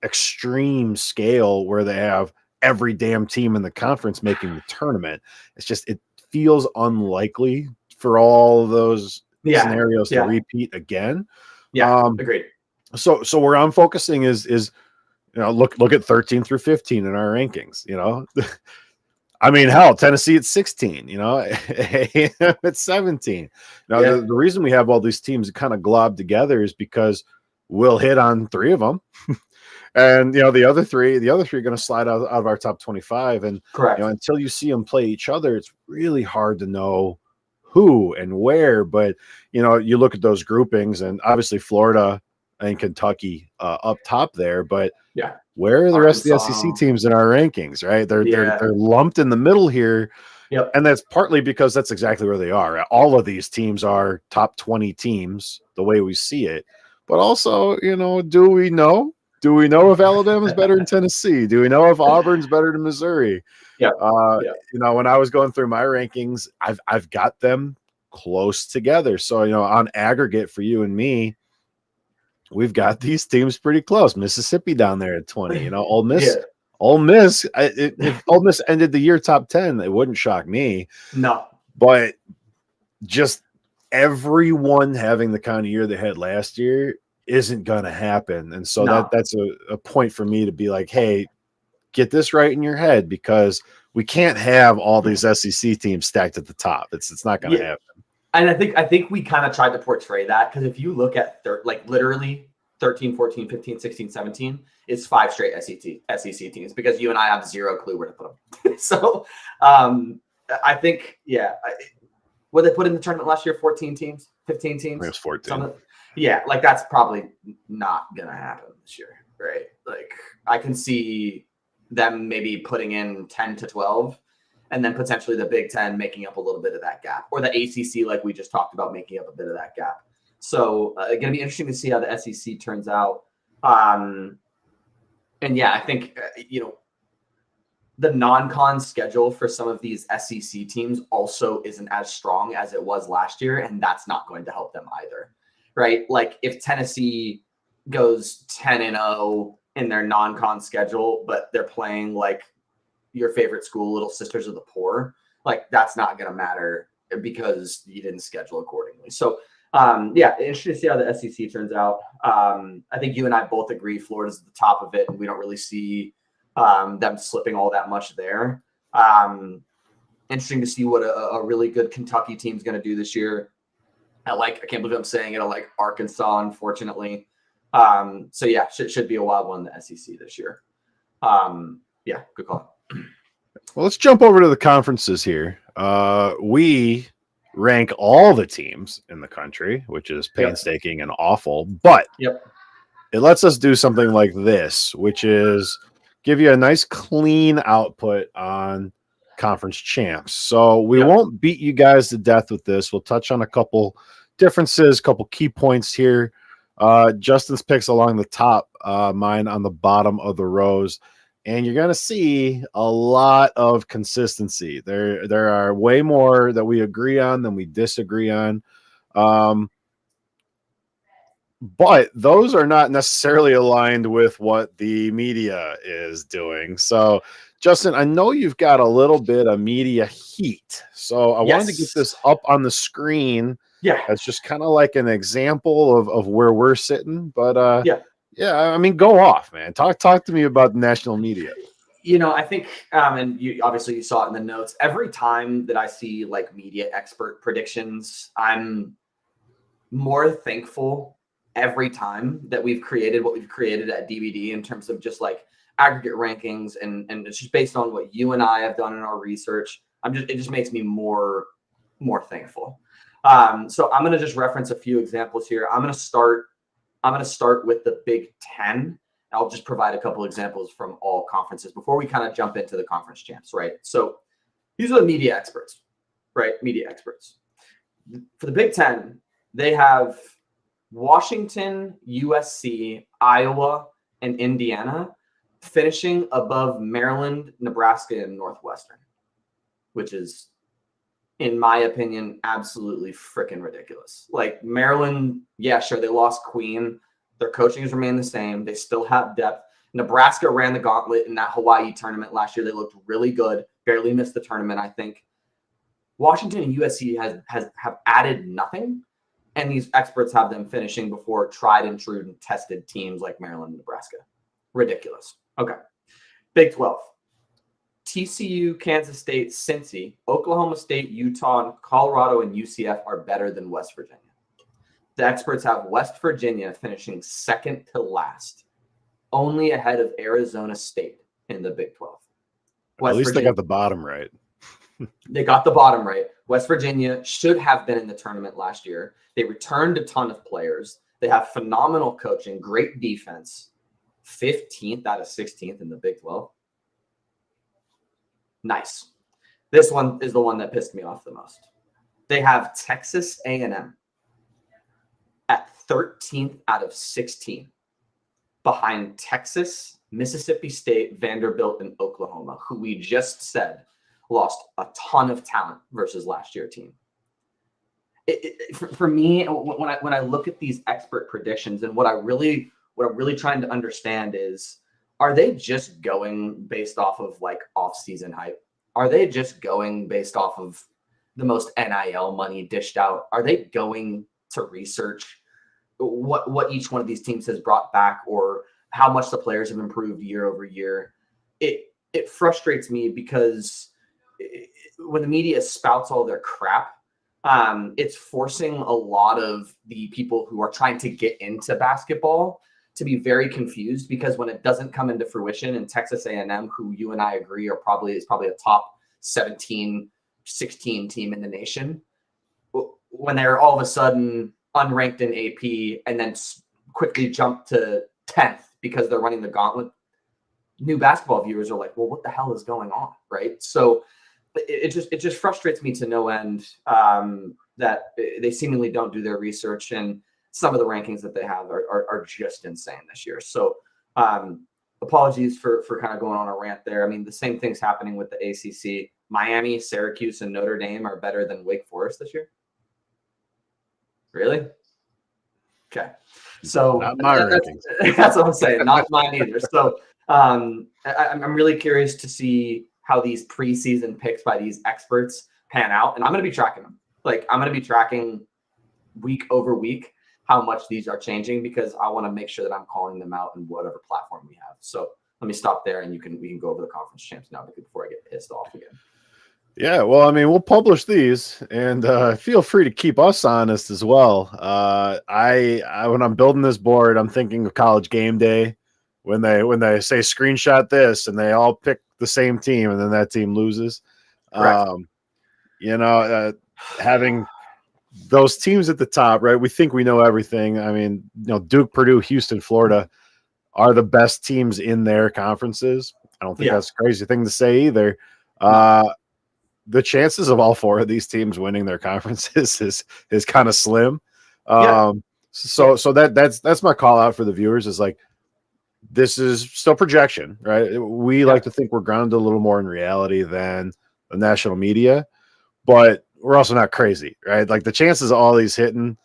extreme scale where they have every damn team in the conference making the tournament? It feels unlikely for all of those scenarios to repeat again. Agreed. So where I'm focusing is look at 13 through 15 in our rankings. I mean, hell, Tennessee at 16, at 17. Now, the reason we have all these teams kind of globbed together is because we'll hit on 3 of them. And the other three are going to slide out of our top 25. And until you see them play each other, it's really hard to know who and where. But you look at those groupings, and obviously Florida and Kentucky up top there. But where are the rest of the SEC teams in our rankings? Right, they're lumped in the middle here. Yep. And that's partly because that's exactly where they are. All of these teams are top 20 teams the way we see it. But also, do we know? Do we know if Alabama's better than Tennessee? Do we know if Auburn's better than Missouri? When I was going through my rankings, I've got them close together. So, on aggregate for you and me, we've got these teams pretty close. Mississippi down there at 20. Ole Miss. Ole Miss. If Ole Miss ended the year top 10, it wouldn't shock me. No, but just everyone having the kind of year they had last year isn't going to happen. And so that's a point for me to be like, hey, get this right in your head, because we can't have all these SEC teams stacked at the top. It's not going to happen. And I think we kind of tried to portray that, because if you look at literally 13, 14, 15, 16, 17, it's 5 straight SEC teams, because you and I have 0 clue where to put them. So I think, what they put in the tournament last year, 14 teams, 15 teams? It was 14. That's probably not going to happen this year, right? Like, I can see them maybe putting in 10 to 12, and then potentially the Big Ten making up a little bit of that gap, or the ACC, like we just talked about, making up a bit of that gap. So going to be interesting to see how the SEC turns out. And I think, the non-con schedule for some of these SEC teams also isn't as strong as it was last year, and that's not going to help them either, right? Like, if Tennessee goes 10-0 in their non-con schedule, but they're playing like your favorite school, Little Sisters of the Poor, like, that's not going to matter because you didn't schedule accordingly. So, interesting to see how the SEC turns out. I think you and I both agree Florida's at the top of it, and we don't really see them slipping all that much there. Interesting to see what a really good Kentucky team's going to do this year. I can't believe I'm saying it. I like Arkansas, unfortunately. Should be a wild one in the SEC this year. Good call. Well, let's jump over to the conferences here. We rank all the teams in the country, which is painstaking and awful, but it lets us do something like this, which is give you a nice clean output on conference champs. So we won't beat you guys to death with this. We'll touch on a couple differences, couple key points here. Justin's picks along the top, mine on the bottom of the rows. And you're going to see a lot of consistency. There are way more that we agree on than we disagree on. but those are not necessarily aligned with what the media is doing. So, Justin, I know you've got a little bit of media heat. So I wanted to get this up on the screen. Yeah. That's just kind of like an example of where we're sitting. But yeah, I mean, go off, man. Talk to me about the national media. I think, and you obviously you saw it in the notes. Every time that I see like media expert predictions, I'm more thankful every time that we've created what we've created at DVD in terms of just like aggregate rankings, and it's just based on what you and I have done in our research. It just makes me more thankful. So I'm going to just reference a few examples here. I'm going to start with the Big Ten. I'll just provide a couple examples from all conferences before we kind of jump into the conference champs, right? So these are the media experts, right? Media experts. For the Big Ten, they have Washington, USC, Iowa, and Indiana finishing above Maryland, Nebraska, and Northwestern, which is, in my opinion, absolutely freaking ridiculous. Like Maryland, yeah, sure, they lost Queen. Their coaching has remained the same. They still have depth. Nebraska ran the gauntlet in that Hawaii tournament last year. They looked really good, barely missed the tournament, I think. Washington and USC have added nothing, and these experts have them finishing before tried and true and tested teams like Maryland and Nebraska. Ridiculous. Okay. Big 12. TCU, Kansas State, Cincy, Oklahoma State, Utah, Colorado, and UCF are better than West Virginia. The experts have West Virginia finishing second to last, only ahead of Arizona State in the Big 12. At least Virginia, they got the bottom right. They got the bottom right. West Virginia should have been in the tournament last year. They returned a ton of players. They have phenomenal coaching, great defense. 15th out of 16th in the Big 12. Nice. This one is the one that pissed me off the most. They have Texas A&M at 13th out of 16, behind Texas, Mississippi State, Vanderbilt, and Oklahoma, who we just said lost a ton of talent versus last year's team. For me, when I look at these expert predictions, and what I'm really trying to understand is, are they just going based off of like off-season hype? Are they just going based off of the most NIL money dished out? Are they going to research what each one of these teams has brought back, or how much the players have improved year over year? It frustrates me because when the media spouts all their crap, it's forcing a lot of the people who are trying to get into basketball to be very confused, because when it doesn't come into fruition, and Texas A&M, who you and I agree is probably a top 17, 16 team in the nation, when they're all of a sudden unranked in AP and then quickly jump to 10th because they're running the gauntlet, new basketball viewers are like, well, what the hell is going on, right? So it just frustrates me to no end that they seemingly don't do their research, and some of the rankings that they have are just insane this year. So apologies for kind of going on a rant there. I mean, the same thing's happening with the ACC. Miami, Syracuse, and Notre Dame are better than Wake Forest this year. Really? Okay. So that's what I'm saying. Not mine either. So I'm really curious to see how these preseason picks by these experts pan out. And I'm going to be tracking them. Like, I'm going to be tracking week over week how much these are changing, because I want to make sure that I'm calling them out in whatever platform we have. So let me stop there, and we can go over the conference champs now before I get pissed off again. Yeah, well, I mean, we'll publish these, and feel free to keep us honest as well. I when I'm building this board, I'm thinking of College Game Day, when they say screenshot this, and they all pick the same team, and then that team loses. Having those teams at the top, right? We think we know everything. I mean, Duke, Purdue, Houston, Florida are the best teams in their conferences. I don't think that's a crazy thing to say either. The chances of all four of these teams winning their conferences is kind of slim. So that's my call out for the viewers, is like, this is still projection, right? We like to think we're grounded a little more in reality than the national media, but we're also not crazy, right? Like, the chances of all these hitting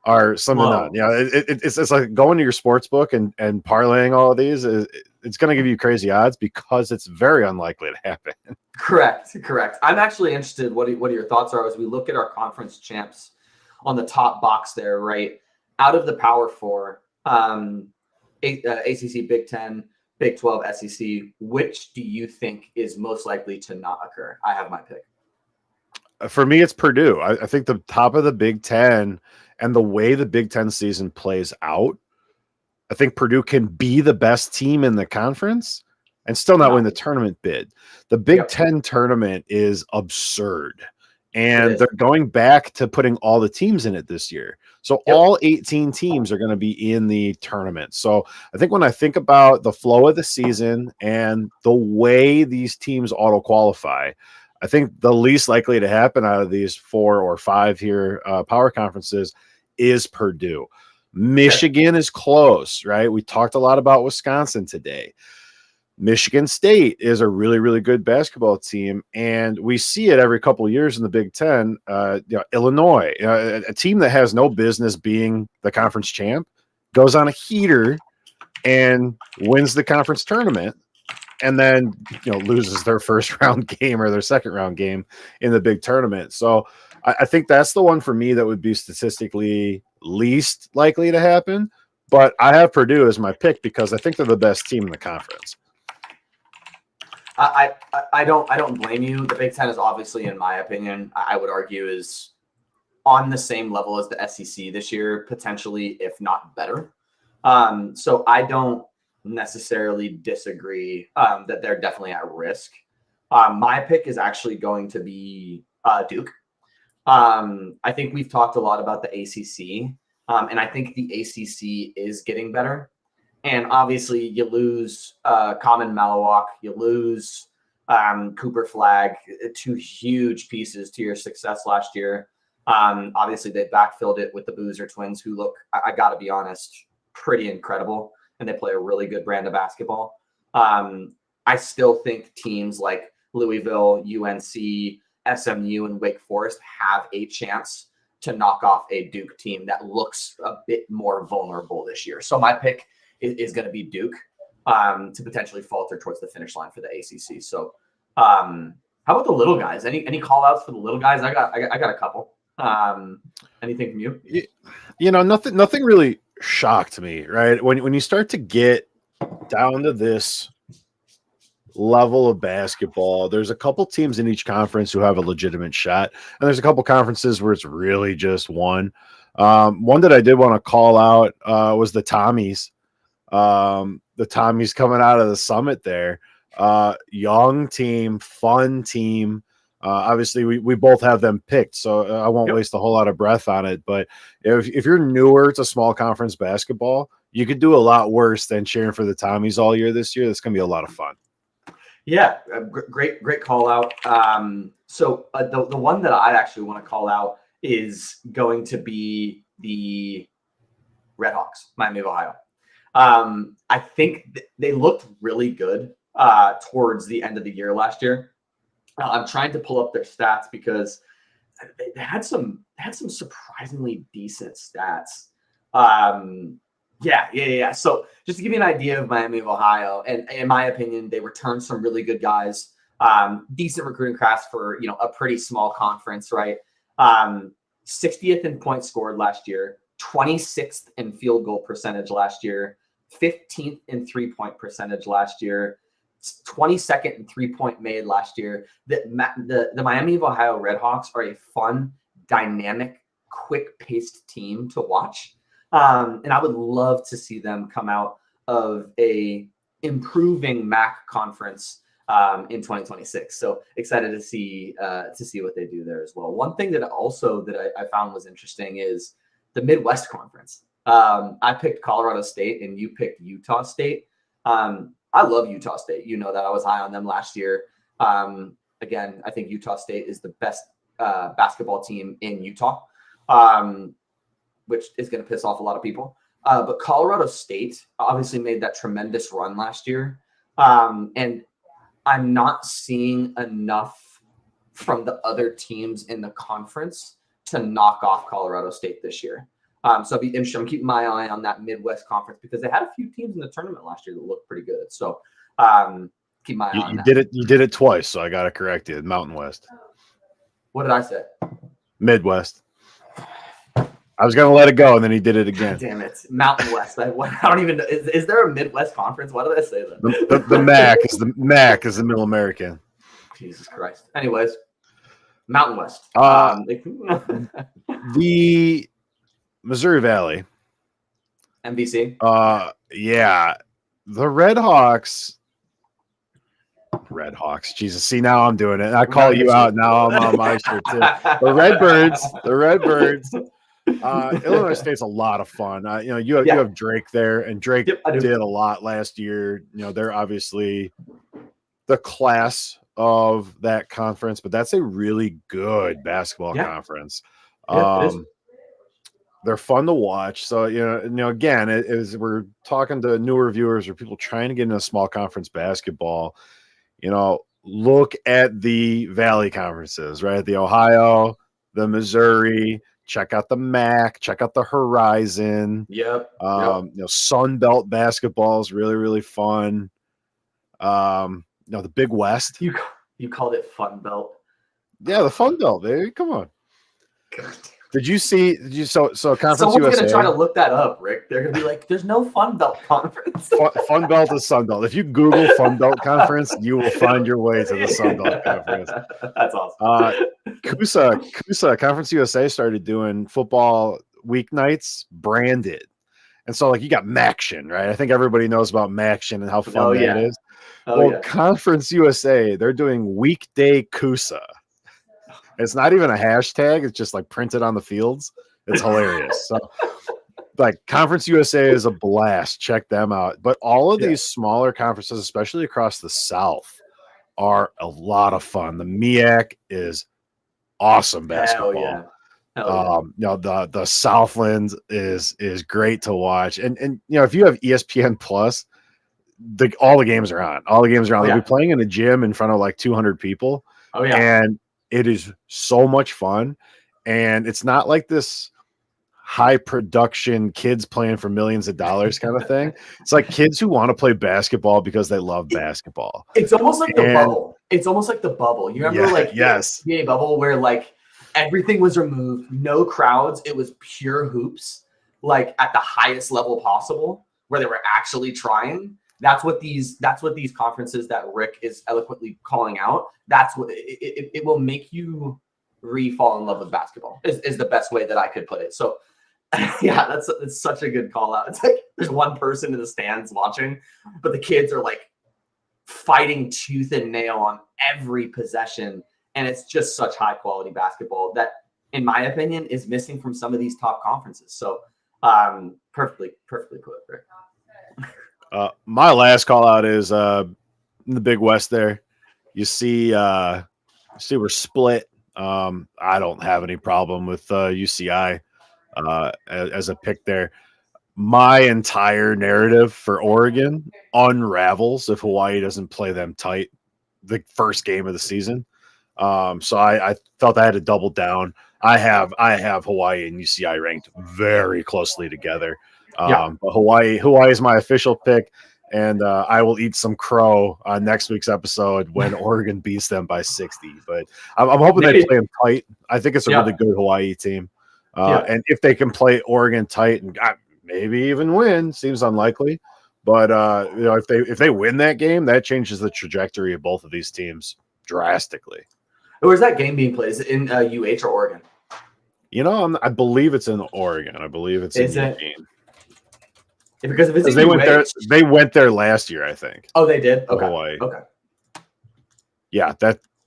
are slim to none. It's like going to your sports book and parlaying all of these. It's going to give you crazy odds because it's very unlikely to happen. Correct. I'm actually interested. What your thoughts are as we look at our conference champs on the top box there, right? Out of the Power Four, ACC, Big Ten, Big 12, SEC, which do you think is most likely to not occur? I have my pick. For me, it's Purdue. I think the top of the Big Ten and the way the Big Ten season plays out, I think Purdue can be the best team in the conference and still not win the tournament bid. The Big Ten tournament is absurd. And they're going back to putting all the teams in it this year. So all 18 teams are going to be in the tournament. So I think when I think about the flow of the season and the way these teams auto qualify, I think the least likely to happen out of these 4 or 5 here power conferences is Purdue. Michigan is close, right? We talked a lot about Wisconsin today. Michigan State is a really, really good basketball team, and we see it every couple of years in the Big Ten. Illinois, a team that has no business being the conference champ, goes on a heater and wins the conference tournament, and then loses their first round game or their second round game in the big tournament. So I think that's the one for me that would be statistically least likely to happen. But I have Purdue as my pick because I think they're the best team in the conference. I don't blame you. The Big Ten is obviously, in my opinion, I would argue is on the same level as the SEC this year, potentially, if not better. So I don't necessarily disagree that they're definitely at risk. My pick is actually going to be Duke. I think we've talked a lot about the ACC, and I think the ACC is getting better. And obviously, you lose Common Malawak, you lose Cooper Flagg, 2 huge pieces to your success last year. Obviously, they backfilled it with the Boozer twins, who look, I got to be honest, pretty incredible, and they play a really good brand of basketball. I still think teams like Louisville, UNC, SMU, and Wake Forest have a chance to knock off a Duke team that looks a bit more vulnerable this year. So my pick is going to be Duke to potentially falter towards the finish line for the ACC. So how about the little guys? Any call outs for the little guys? I got a couple. Anything from you? Nothing really shocked me, right? When you start to get down to this level of basketball, there's a couple teams in each conference who have a legitimate shot, and there's a couple conferences where it's really just one. One that I did want to call out was the Tommies. The Tommies coming out of the summit there. Young team, fun team. Obviously, we both have them picked, so I won't waste a whole lot of breath on it. But if you're newer to small conference basketball, you could do a lot worse than cheering for the Tommies all year this year. That's going to be a lot of fun. Yeah, great call out. So the one that I actually want to call out is going to be the Redhawks, Miami of Ohio. I think they looked really good towards the end of the year last year. I'm trying to pull up their stats because they had some surprisingly decent stats. Yeah. So just to give you an idea of Miami of Ohio, and in my opinion, they returned some really good guys. Decent recruiting class for a pretty small conference, right? 60th in points scored last year, 26th in field goal percentage last year, 15th in 3-point percentage last year, 22nd in 3-point made last year. The Miami of Ohio Redhawks are a fun, dynamic, quick-paced team to watch. And I would love to see them come out of a improving MAC conference in 2026. So excited to see what they do there as well. One thing that I found was interesting is the Midwest Conference. I picked Colorado State and you picked Utah State. I love Utah State. You know that I was high on them last year. Again, I think Utah State is the best basketball team in Utah, which is going to piss off a lot of people. But Colorado State obviously made that tremendous run last year. And I'm not seeing enough from the other teams in the conference to knock off Colorado State this year. So I'll be interested. I'm keeping my eye on that Midwest Conference because they had a few teams in the tournament last year that looked pretty good. So keep my eye on You that. did it. You did it twice, so I got to correct you. Mountain West. What did I say? Midwest. I was gonna let it go, and then he did it again. Damn it, Mountain West. I don't even know. Is there a Midwest Conference? Why did I say that? The MAC is the Middle American. Jesus Christ. Anyways, Mountain West. The Missouri Valley. MVC. Yeah, the Red Hawks. Jesus, see, now I'm doing it. I call you out. Now I'm on my shirt too. The Redbirds. Illinois State's a lot of fun. You have Drake there, and Drake did a lot last year. They're obviously the class of that conference, but that's a really good basketball conference. They're fun to watch. So again, as we're talking to newer viewers or people trying to get into small conference basketball, look at the Valley conferences, right? The Ohio, the Missouri. Check out the MAC. Check out the Horizon. Yep. Sun Belt basketball is really, really fun. The Big West. You called it Fun Belt. Yeah, the Fun Belt, baby. Come on. God. Did you see? So Conference Someone's USA. Gonna try to look that up, Rick. They're gonna be like, "There's no Fun Belt conference." Fun Belt is Sun Belt. If you Google Fun Belt Conference, you will find your way to the Sun Belt Conference. That's awesome. CUSA Conference USA started doing football weeknights branded, and so you got MACtion, right? I think everybody knows about MACtion and how fun that is. Conference USA, they're doing weekday CUSA. It's not even a hashtag. It's just printed on the fields. It's hilarious. So Conference USA is a blast. Check them out. But all of these smaller conferences, especially across the South, are a lot of fun. The MEAC is awesome basketball. The Southland is great to watch. And if you have ESPN Plus, all the games are on. They'll be playing in a gym in front of 200 people. And it is so much fun, and it's not like this high production kids playing for millions of dollars kind of thing. It's kids who want to play basketball because they love basketball. It's almost like the bubble. It's almost like the bubble. You remember the NBA bubble where everything was removed, no crowds. It was pure hoops, at the highest level possible, where they were actually trying. That's what these conferences that Rick is eloquently calling out. That's what it will make you fall in love with basketball is the best way that I could put it. So that's such a good call out. It's there's one person in the stands watching, but the kids are fighting tooth and nail on every possession. And it's just such high quality basketball that, in my opinion, is missing from some of these top conferences. So perfectly put, Rick. My last call out is in the Big West there. You see we're split. I don't have any problem with UCI as a pick there. My entire narrative for Oregon unravels if Hawaii doesn't play them tight the first game of the season. So I felt I had to double down. I have Hawaii and UCI ranked very closely together. But Hawaii is my official pick, and I will eat some crow on next week's episode when Oregon beats them by 60. But I'm hoping they play them tight. I think it's a really good Hawaii team, and if they can play Oregon tight and maybe even win, seems unlikely. But if they win that game, that changes the trajectory of both of these teams drastically. Where's that game being played? Is it in UH or Oregon? I believe it's in Oregon. I believe it's in Eugene. Because if it's they went there last year, I think. Oh, they did. Okay. Hawaii. Okay. Yeah,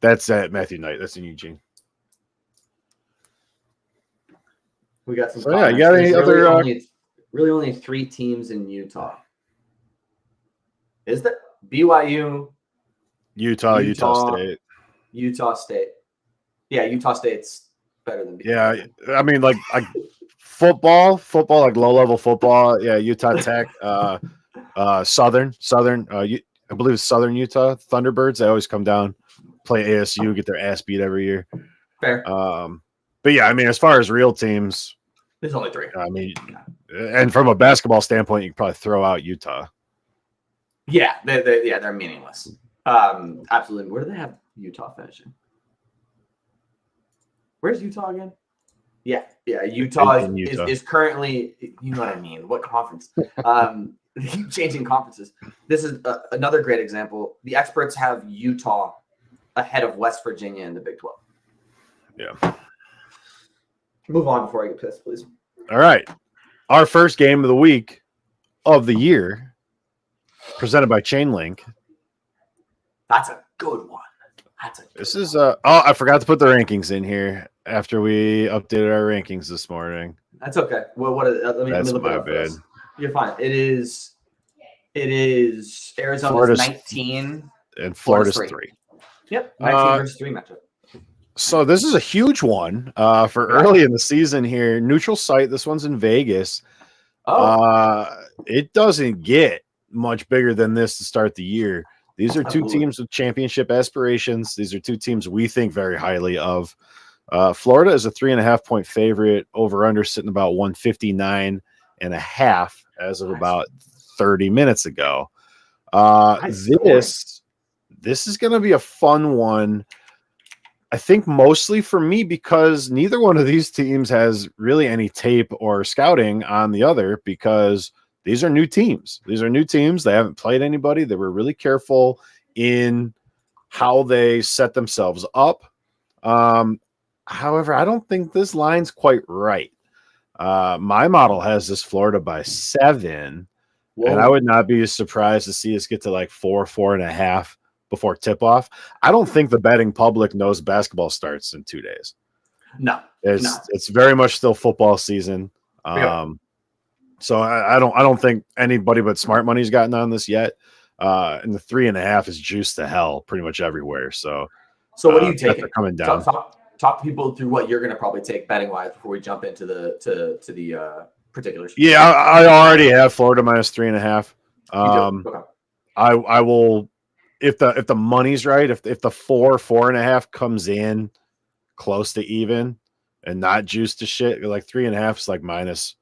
that's at Matthew Knight. That's in Eugene. We got some. You got any other? Only 3 teams in Utah. Is that BYU? Utah State. Utah State. Yeah, Utah State's better than BYU. Yeah, I mean, football, low-level football. Yeah, Utah Tech, Southern. I believe it's Southern Utah Thunderbirds. They always come down, play ASU, get their ass beat every year. Fair. But yeah, I mean, as far as real teams, There's only 3. I mean, and from a basketball standpoint, you can probably throw out Utah. Yeah, they're meaningless. Absolutely. Where do they have Utah finishing? Where's Utah again? Yeah. Utah is currently, you know what I mean. What conference? They keep changing conferences. This is another great example. The experts have Utah ahead of West Virginia in the Big 12. Yeah. Move on before I get pissed, please. All right. Our first game of the week of the year, presented by Chainlink. That's a good one. I forgot to put the rankings in here after we updated our rankings this morning. That's okay. Well, let me look my it up bad. first. You're fine. It is Arizona's 19 and Florida's 3. Yep, 19 versus 3 matchup. So this is a huge one for early in the season here. Neutral site. This one's in Vegas. It doesn't get much bigger than this to start the year. These are two teams with championship aspirations. These are two teams we think very highly of. Florida is a 3.5-point favorite. Over under sitting about 159.5 as of about 30 minutes ago. This is going to be a fun one. I think mostly for me because neither one of these teams has really any tape or scouting on the other because these are new teams. They haven't played anybody. They were really careful in how they set themselves up. However, I don't think this line's quite right. My model has this Florida by 7. Whoa. And I would not be surprised to see us get to like 4.5 before tip-off. I don't think the betting public knows basketball starts in 2 days. No. It's very much still football season. So I don't think anybody but smart money's gotten on this yet. And the 3.5 is juiced to hell pretty much everywhere. So what do you take? Coming down. Talk people through what you're going to probably take betting wise before we jump into the particulars. Yeah, I already have Florida minus 3.5. Okay. I will if the money's right. If the 4.5 comes in close to even and not juiced to shit, like 3.5 is like minus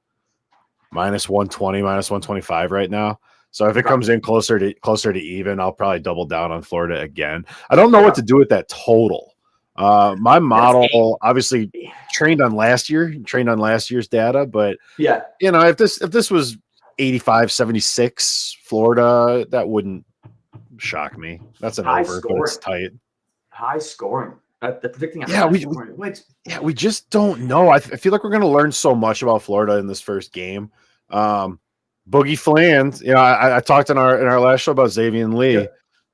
120, minus 125 right now. So if it comes in closer to even, I'll probably double down on Florida again. I don't know what to do with that total. My model obviously trained on last year's data, but if this was 85-76 Florida, that wouldn't shock me. That's an over, but it's tight. High scoring. Predicting we just don't know. I feel like we're going to learn so much about Florida in this first game. Boogie Fland, I talked in our last show about Xavier Lee. Yeah.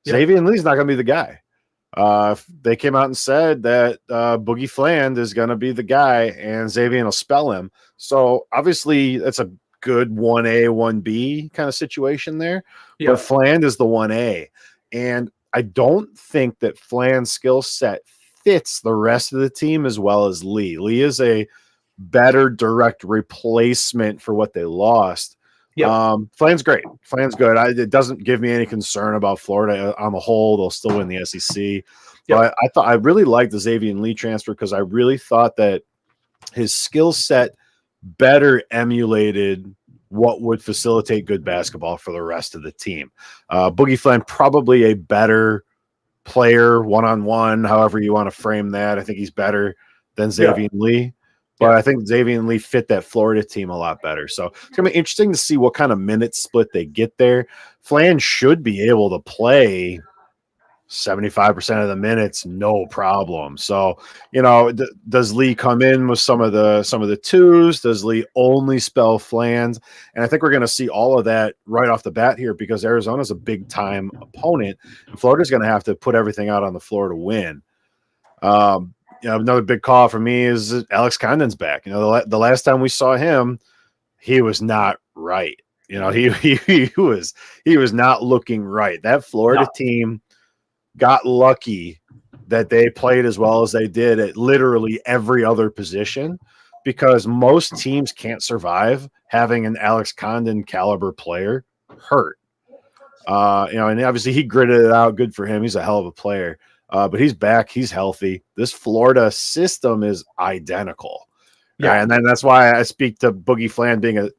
Xavier Lee's not going to be the guy. They came out and said that Boogie Fland is going to be the guy, and Xavier will spell him. So obviously, that's a good 1A, 1B kind of situation there. Yeah. But Fland is the 1A, and I don't think that Fland's skill set fits the rest of the team as well as Lee. Lee is a better direct replacement for what they lost. Yeah, Fland's great. Fland's good. It doesn't give me any concern about Florida on the whole. They'll still win the SEC. Yep. But I really liked the Xavier Lee transfer because I really thought that his skill set better emulated what would facilitate good basketball for the rest of the team. Boogie Fland probably a better player one-on-one, however you want to frame that. I think he's better than Xavier Lee. But I think Xavier Lee fit that Florida team a lot better. So it's going to be interesting to see what kind of minute split they get there. Fland should be able to play 75% of the minutes, no problem. So, does Lee come in with some of the twos? Does Lee only spell Fland? And I think we're going to see all of that right off the bat here because Arizona's a big-time opponent. And Florida's going to have to put everything out on the floor to win. Another big call for me is Alex Condon's back. The last time we saw him, he was not right. He was not looking right. That Florida team got lucky that they played as well as they did at literally every other position because most teams can't survive having an Alex Condon caliber player hurt. And obviously he gritted it out. Good for him. He's a hell of a player. But he's back. He's healthy. This Florida system is identical. Yeah, and then that's why I speak to Boogie Flan being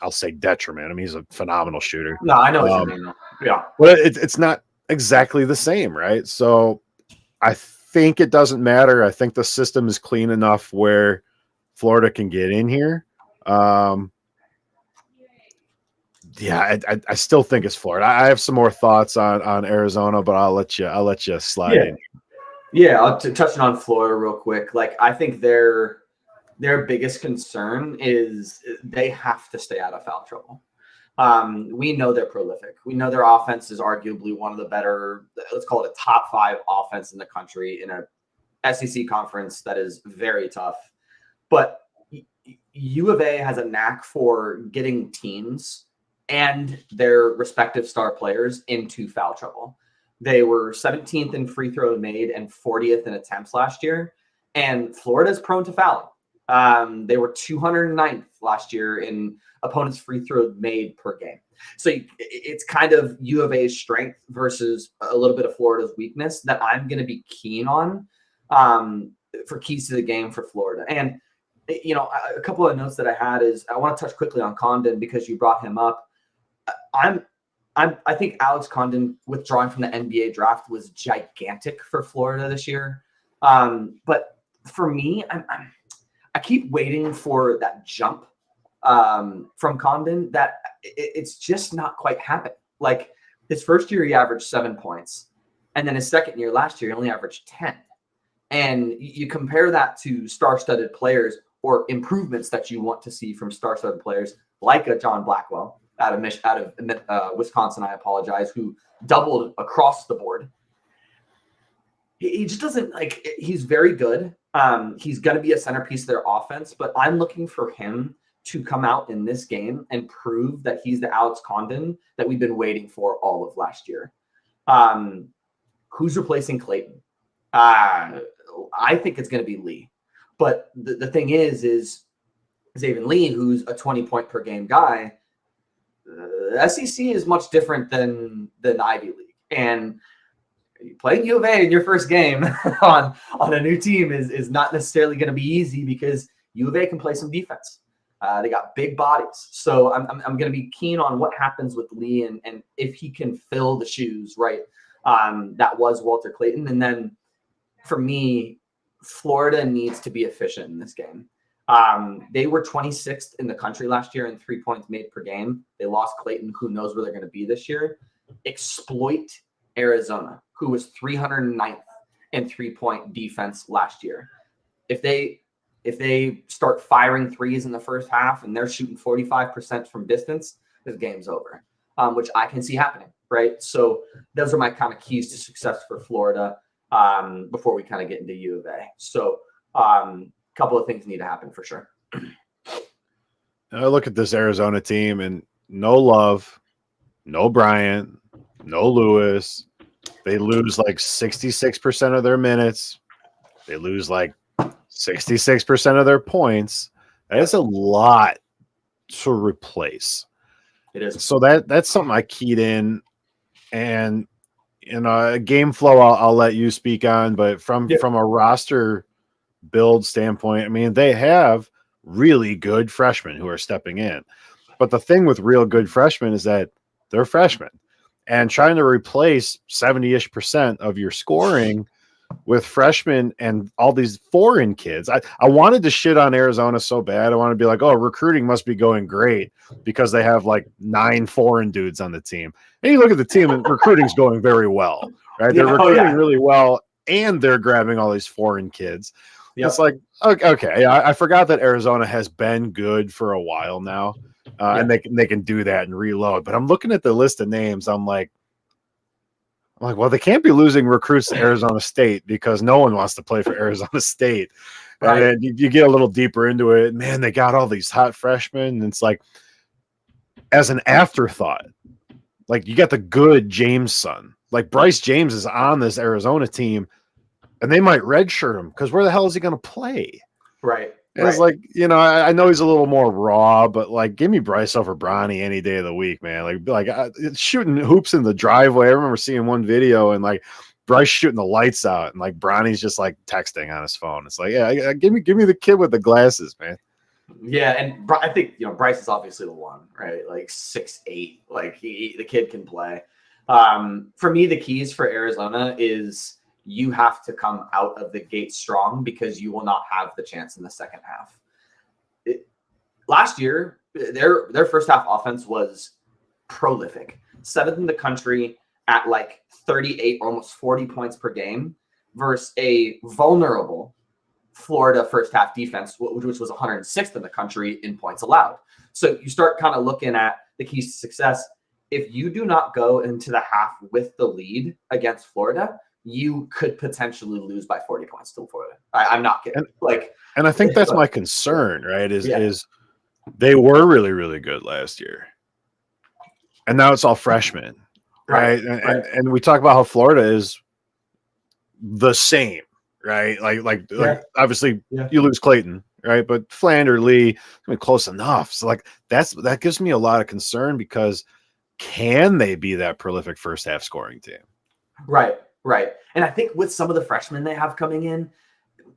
I'll say detriment. I mean, he's a phenomenal shooter. No, I know what you mean. Yeah. But it's not exactly the same, right? So I think it doesn't matter. I think the system is clean enough where Florida can get in here. Yeah, I still think it's Florida. I have some more thoughts on Arizona, but I'll let you slide in. Yeah, touching on Florida real quick. Like, I think their biggest concern is they have to stay out of foul trouble. We know they're prolific. We know their offense is arguably one of the better, let's call it a top 5 offense in the country in a SEC conference that is very tough. But U of A has a knack for getting teams and their respective star players into foul trouble. They were 17th in free throw made and 40th in attempts last year. And Florida is prone to fouling. They were 209th last year in opponents' free throw made per game. So it's kind of U of A's strength versus a little bit of Florida's weakness that I'm going to be keen on for keys to the game for Florida. And, you know, a couple of notes that I had is I want to touch quickly on Condon because you brought him up. I think Alex Condon withdrawing from the NBA draft was gigantic for Florida this year. But for me, I keep waiting for that jump from Condon that it's just not quite happening. Like, his first year, he averaged 7 points. And then his second year last year, he only averaged 10. And you compare that to star-studded players or improvements that you want to see from star-studded players like a John Blackwell out of Wisconsin, I apologize, who doubled across the board. He just doesn't, like, he's very good. He's going to be a centerpiece of their offense, but I'm looking for him to come out in this game and prove that he's the Alex Condon that we've been waiting for all of last year. Who's replacing Clayton? I think it's going to be Lee. But the thing is Zaven Lee, who's a 20-point per game guy, SEC is much different than Ivy League. And playing U of A in your first game on a new team is not necessarily going to be easy because U of A can play some defense. They got big bodies. So I'm going to be keen on what happens with Lee and if he can fill the shoes, right? That was Walter Clayton. And then for me, Florida needs to be efficient in this game. They were 26th in the country last year in 3 points made per game. They lost Clayton. Who knows where they're going to be this year? Exploit Arizona, who was 309th in 3-point defense last year. If they start firing threes in the first half and they're shooting 45% from distance, this game's over, which I can see happening, right? So those are my kind of keys to success for Florida before we kind of get into U of A. So couple of things need to happen for sure. I look at this Arizona team and no Love, no Bryant, no Lewis. They lose like 66% of their minutes. They lose like 66% of their points. That is a lot to replace. It is. So that's something I keyed in. And game flow I'll let you speak on, but from a roster build standpoint, I mean, they have really good freshmen who are stepping in. But the thing with real good freshmen is that they're freshmen. And trying to replace 70-ish% of your scoring with freshmen and all these foreign kids. I wanted to shit on Arizona so bad. I want to be like, oh, recruiting must be going great because they have like 9 foreign dudes on the team. And you look at the team and recruiting's going very well, right? They're recruiting really well and they're grabbing all these foreign kids. Yep. It's like, okay, I forgot that Arizona has been good for a while now, and they can do that and reload. But I'm looking at the list of names. I'm like, well, they can't be losing recruits to Arizona State because no one wants to play for Arizona State. Right. And then you get a little deeper into it. Man, they got all these hot freshmen. And it's like, as an afterthought, like you got the good James son. Like Bryce James is on this Arizona team. And they might redshirt him because where the hell is he going to play? Right. And it's like, I know he's a little more raw, but like, give me Bryce over Bronny any day of the week, man. Like shooting hoops in the driveway. I remember seeing one video and like Bryce shooting the lights out, and like Bronny's just like texting on his phone. It's like, yeah, give me the kid with the glasses, man. Yeah, and I think Bryce is obviously the one, right? Like 6'8", like the kid can play. For me, the keys for Arizona is you have to come out of the gate strong because you will not have the chance in the second half. Last year, their first half offense was prolific, 7th in the country at like 38, almost 40 points per game, versus a vulnerable Florida first half defense, which was 106th in the country in points allowed. So you start kind of looking at the keys to success. If you do not go into the half with the lead against Florida, you could potentially lose by 40 points to Florida. I'm not kidding. And I think that's my concern, right? Is they were really, really good last year, and now it's all freshmen, right? And we talk about how Florida is the same, right? Like obviously you lose Clayton, right? But Flander, Lee, I mean, close enough. So like that gives me a lot of concern because can they be that prolific first half scoring team? Right. And I think with some of the freshmen they have coming in,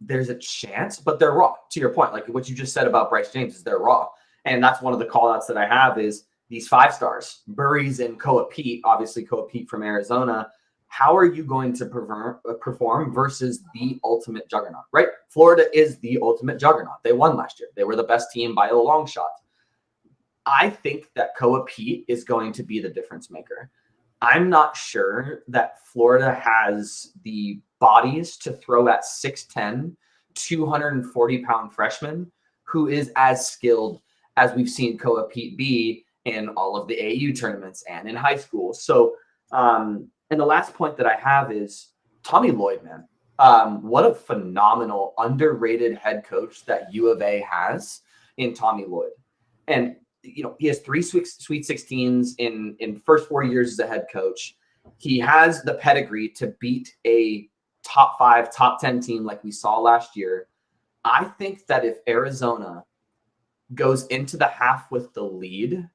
there's a chance, but they're raw. To your point, like what you just said about Bryce James is they're raw. And that's one of the call outs that I have is these 5 stars, Burries and Koa Pete, obviously Koa Pete from Arizona. How are you going to perform versus the ultimate juggernaut, right? Florida is the ultimate juggernaut. They won last year. They were the best team by a long shot. I think that Koa Pete is going to be the difference maker. I'm not sure that Florida has the bodies to throw at 6'10", 240-pound freshman who is as skilled as we've seen Koa Pete be in all of the AU tournaments and in high school. So, and the last point that I have is Tommy Lloyd, man. What a phenomenal, underrated head coach that U of A has in Tommy Lloyd. And, he has 3 Sweet 16s in first 4 years as a head coach. He has the pedigree to beat a top 5, top 10 team like we saw last year. I think that if Arizona goes into the half with the lead,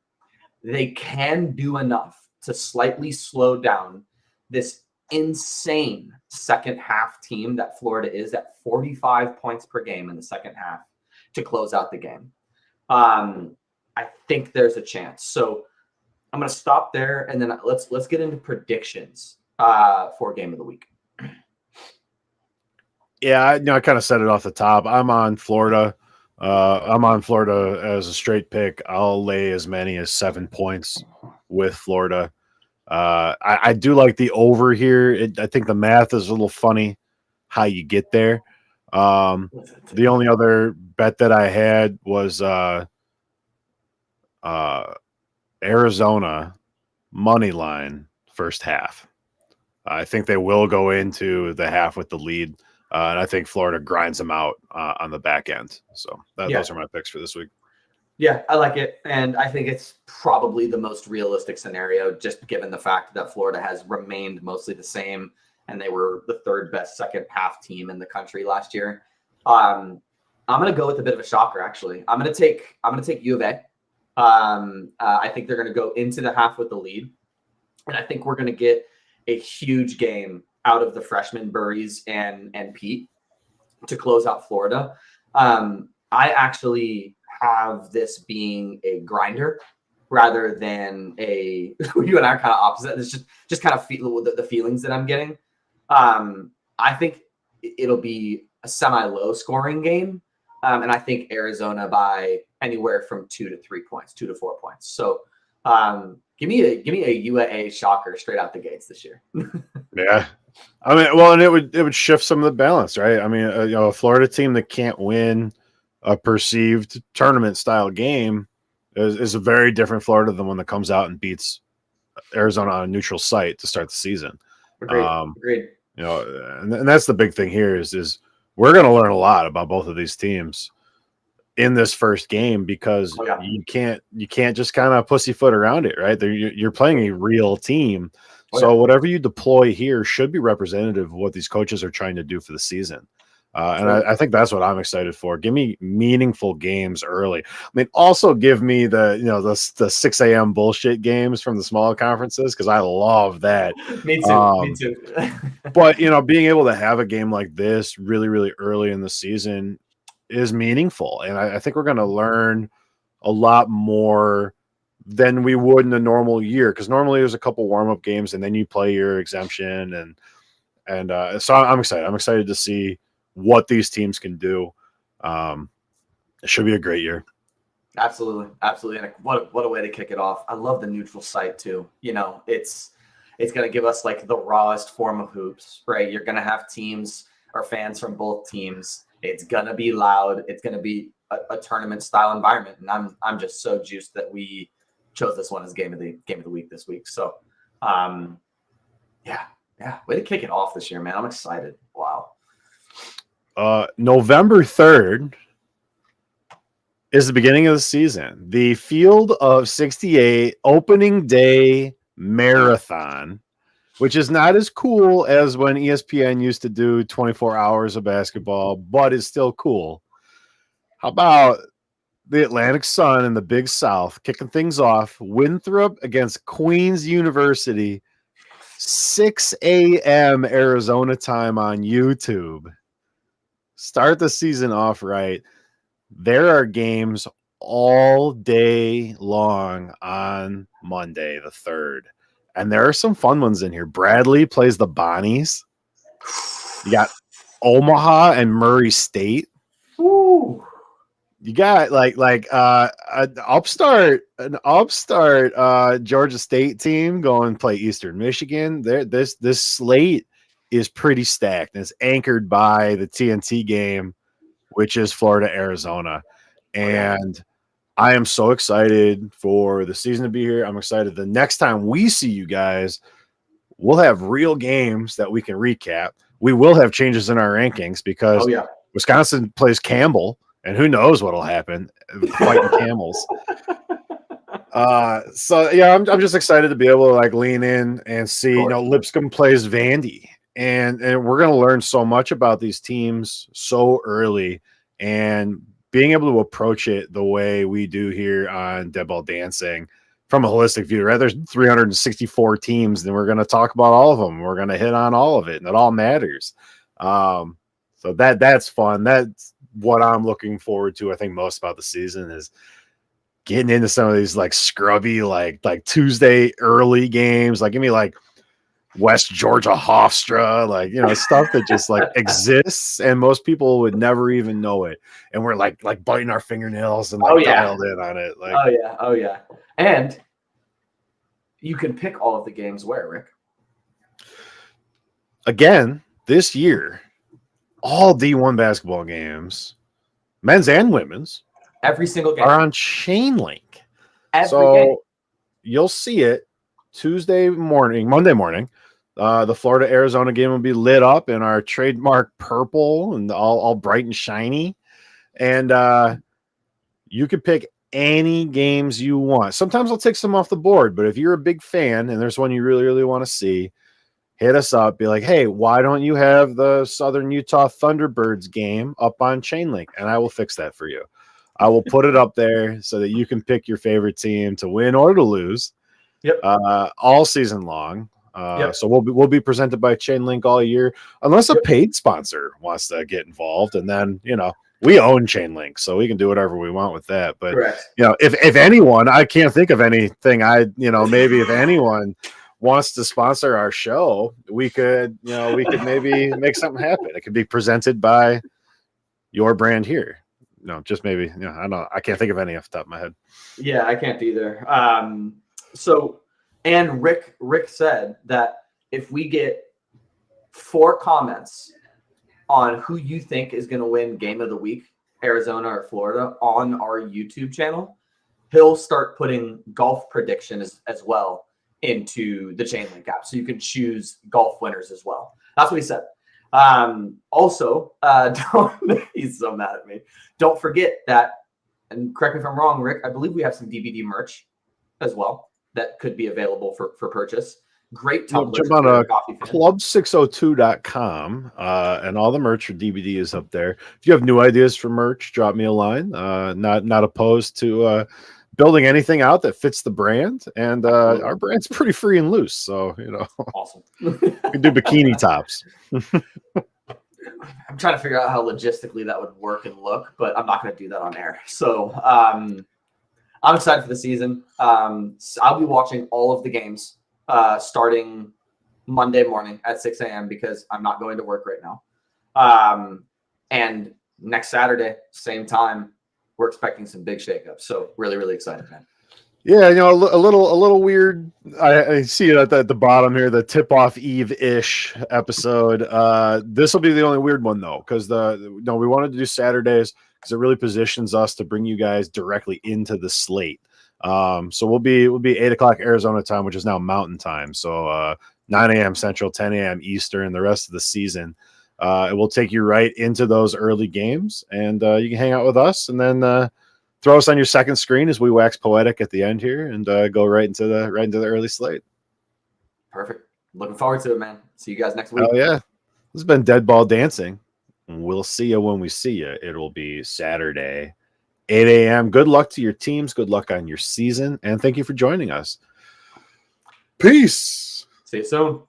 they can do enough to slightly slow down this insane second half team that Florida is at 45 points per game in the second half to close out the game. I think there's a chance. So I'm going to stop there and then let's get into predictions for game of the week. Yeah, I kind of said it off the top. I'm on Florida. I'm on Florida as a straight pick. I'll lay as many as 7 points with Florida. I do like the over here. I think the math is a little funny how you get there. The only other bet that I had was Arizona money line first half. I think they will go into the half with the lead. And I think Florida grinds them out on the back end. So those are my picks for this week. Yeah, I like it. And I think it's probably the most realistic scenario, just given the fact that Florida has remained mostly the same. And they were the 3rd best second half team in the country last year. I'm going to go with a bit of a shocker, actually. I'm going to take U of A. I think they're going to go into the half with the lead. And I think we're going to get a huge game out of the freshmen Burries and Pete to close out Florida. I actually have this being a grinder rather than a you and I are kind of opposite. It's just kind of feel the feelings that I'm getting. I think it'll be a semi-low scoring game. And I think Arizona by anywhere from 2 to 3 points, 2 to 4 points. So give me a UAA shocker straight out the gates this year. Yeah. I mean, well, and it would shift some of the balance, right? I mean, a Florida team that can't win a perceived tournament style game is a very different Florida than one that comes out and beats Arizona on a neutral site to start the season. Agreed. And that's the big thing here is we're going to learn a lot about both of these teams in this first game because you can't just kind of pussyfoot around it, right? You're playing a real team. So whatever you deploy here should be representative of what these coaches are trying to do for the season. And I think that's what I'm excited for. Give me meaningful games early. I mean, also give me the 6 a.m. bullshit games from the smaller conferences because I love that. Me too. Me too. But being able to have a game like this really, really early in the season is meaningful, and I think we're going to learn a lot more than we would in a normal year, because normally there's a couple warm-up games and then you play your exemption, and so I'm excited. I'm excited to see what these teams can do. It should be a great year. Absolutely. And what a way to kick it off. I love the neutral site too. It's going to give us like the rawest form of hoops, right? You're going to have teams or fans from both teams. It's going to be loud. It's going to be a tournament style environment. And I'm just so juiced that we chose this one as game of the week this week. So, yeah, way to kick it off this year, man. I'm excited. Wow. November 3rd is the beginning of the season. The Field of 68 opening day marathon, which is not as cool as when ESPN used to do 24 hours of basketball, but is still cool. How about the Atlantic Sun in the Big South kicking things off? Winthrop against Queens University, 6 a.m. Arizona time on YouTube. Start the season off right. There are games all day long on Monday, the 3rd. And there are some fun ones in here. Bradley plays the Bonnies. You got Omaha and Murray State. Ooh. You got an upstart Georgia State team going to play Eastern Michigan. This slate is pretty stacked, and it's anchored by the TNT game, which is Florida, Arizona. And I am so excited for the season to be here. I'm excited the next time we see you guys, we'll have real games that we can recap. We will have changes in our rankings because Wisconsin plays Campbell, and who knows what'll happen fighting camels. So yeah, I'm just excited to be able to lean in and see. Lipscomb plays Vandy, and we're gonna learn so much about these teams so early, and being able to approach it the way we do here on Dead Ball Dancing from a holistic view, right? There's 364 teams, and we're going to talk about all of them. We're going to hit on all of it, and it all matters. So that's fun. That's what I'm looking forward to. I think most about the season is getting into some of these scrubby, like Tuesday early games. Give me West Georgia Hofstra, stuff that just exists and most people would never even know it. And we're biting our fingernails and dialed in on it. Oh yeah. And you can pick all of the games where, Rick? Again, this year, all D1 basketball games, men's and women's, every single game are on Chainlink. Every game. You'll see it Monday morning. The Florida Arizona game will be lit up in our trademark purple and all bright and shiny. And you could pick any games you want. Sometimes I'll take some off the board, but if you're a big fan and there's one you really, really want to see, hit us up. Be like, hey, why don't you have the Southern Utah Thunderbirds game up on Chainlink? And I will fix that for you. I will put it up there so that you can pick your favorite team to win or to lose. Yep. All season long. So we'll be presented by Chainlink all year, unless a paid sponsor wants to get involved, and then we own Chainlink, so we can do whatever we want with that. But if anyone, I can't think of anything. Maybe if anyone wants to sponsor our show, we could maybe make something happen. It could be presented by your brand here. Just maybe. I don't know. I can't think of any off the top of my head. Yeah, I can't either. And Rick said that if we get 4 comments on who you think is going to win game of the week, Arizona or Florida, on our YouTube channel, he'll start putting golf predictions as well into the Chainlink app. So you can choose golf winners as well. That's what he said. Also, he's so mad at me. Don't forget that, and correct me if I'm wrong, Rick, I believe we have some DVD merch as well that could be available for purchase. Great Jump tumblers. on Coffee fan. club602.com, and all the merch for DBD is up there. If you have new ideas for merch, drop me a line. Not opposed to building anything out that fits the brand, and our brand's pretty free and loose. So Awesome. we do bikini tops. I'm trying to figure out how logistically that would work and look, but I'm not going to do that on air. So I'm excited for the season. I'll be watching all of the games starting Monday morning at 6 a.m. because I'm not going to work right now. And next Saturday, same time, we're expecting some big shakeups. So really, really excited, man. Yeah, a little weird. I see it at the bottom here, the tip-off eve-ish episode. This will be the only weird one though, because we wanted to do Saturdays because it really positions us to bring you guys directly into the slate. So we'll be 8:00 Arizona time, which is now Mountain time. So 9 a.m. Central, 10 a.m. Eastern. The rest of the season, it will take you right into those early games, and you can hang out with us, and then throw us on your second screen as we wax poetic at the end here, and go right into the early slate. Perfect. Looking forward to it, man. See you guys next week. Oh yeah, this has been Dead Ball Dancing. We'll see you when we see you. It'll be Saturday, 8 a.m. Good luck to your teams. Good luck on your season, and thank you for joining us. Peace. See you soon.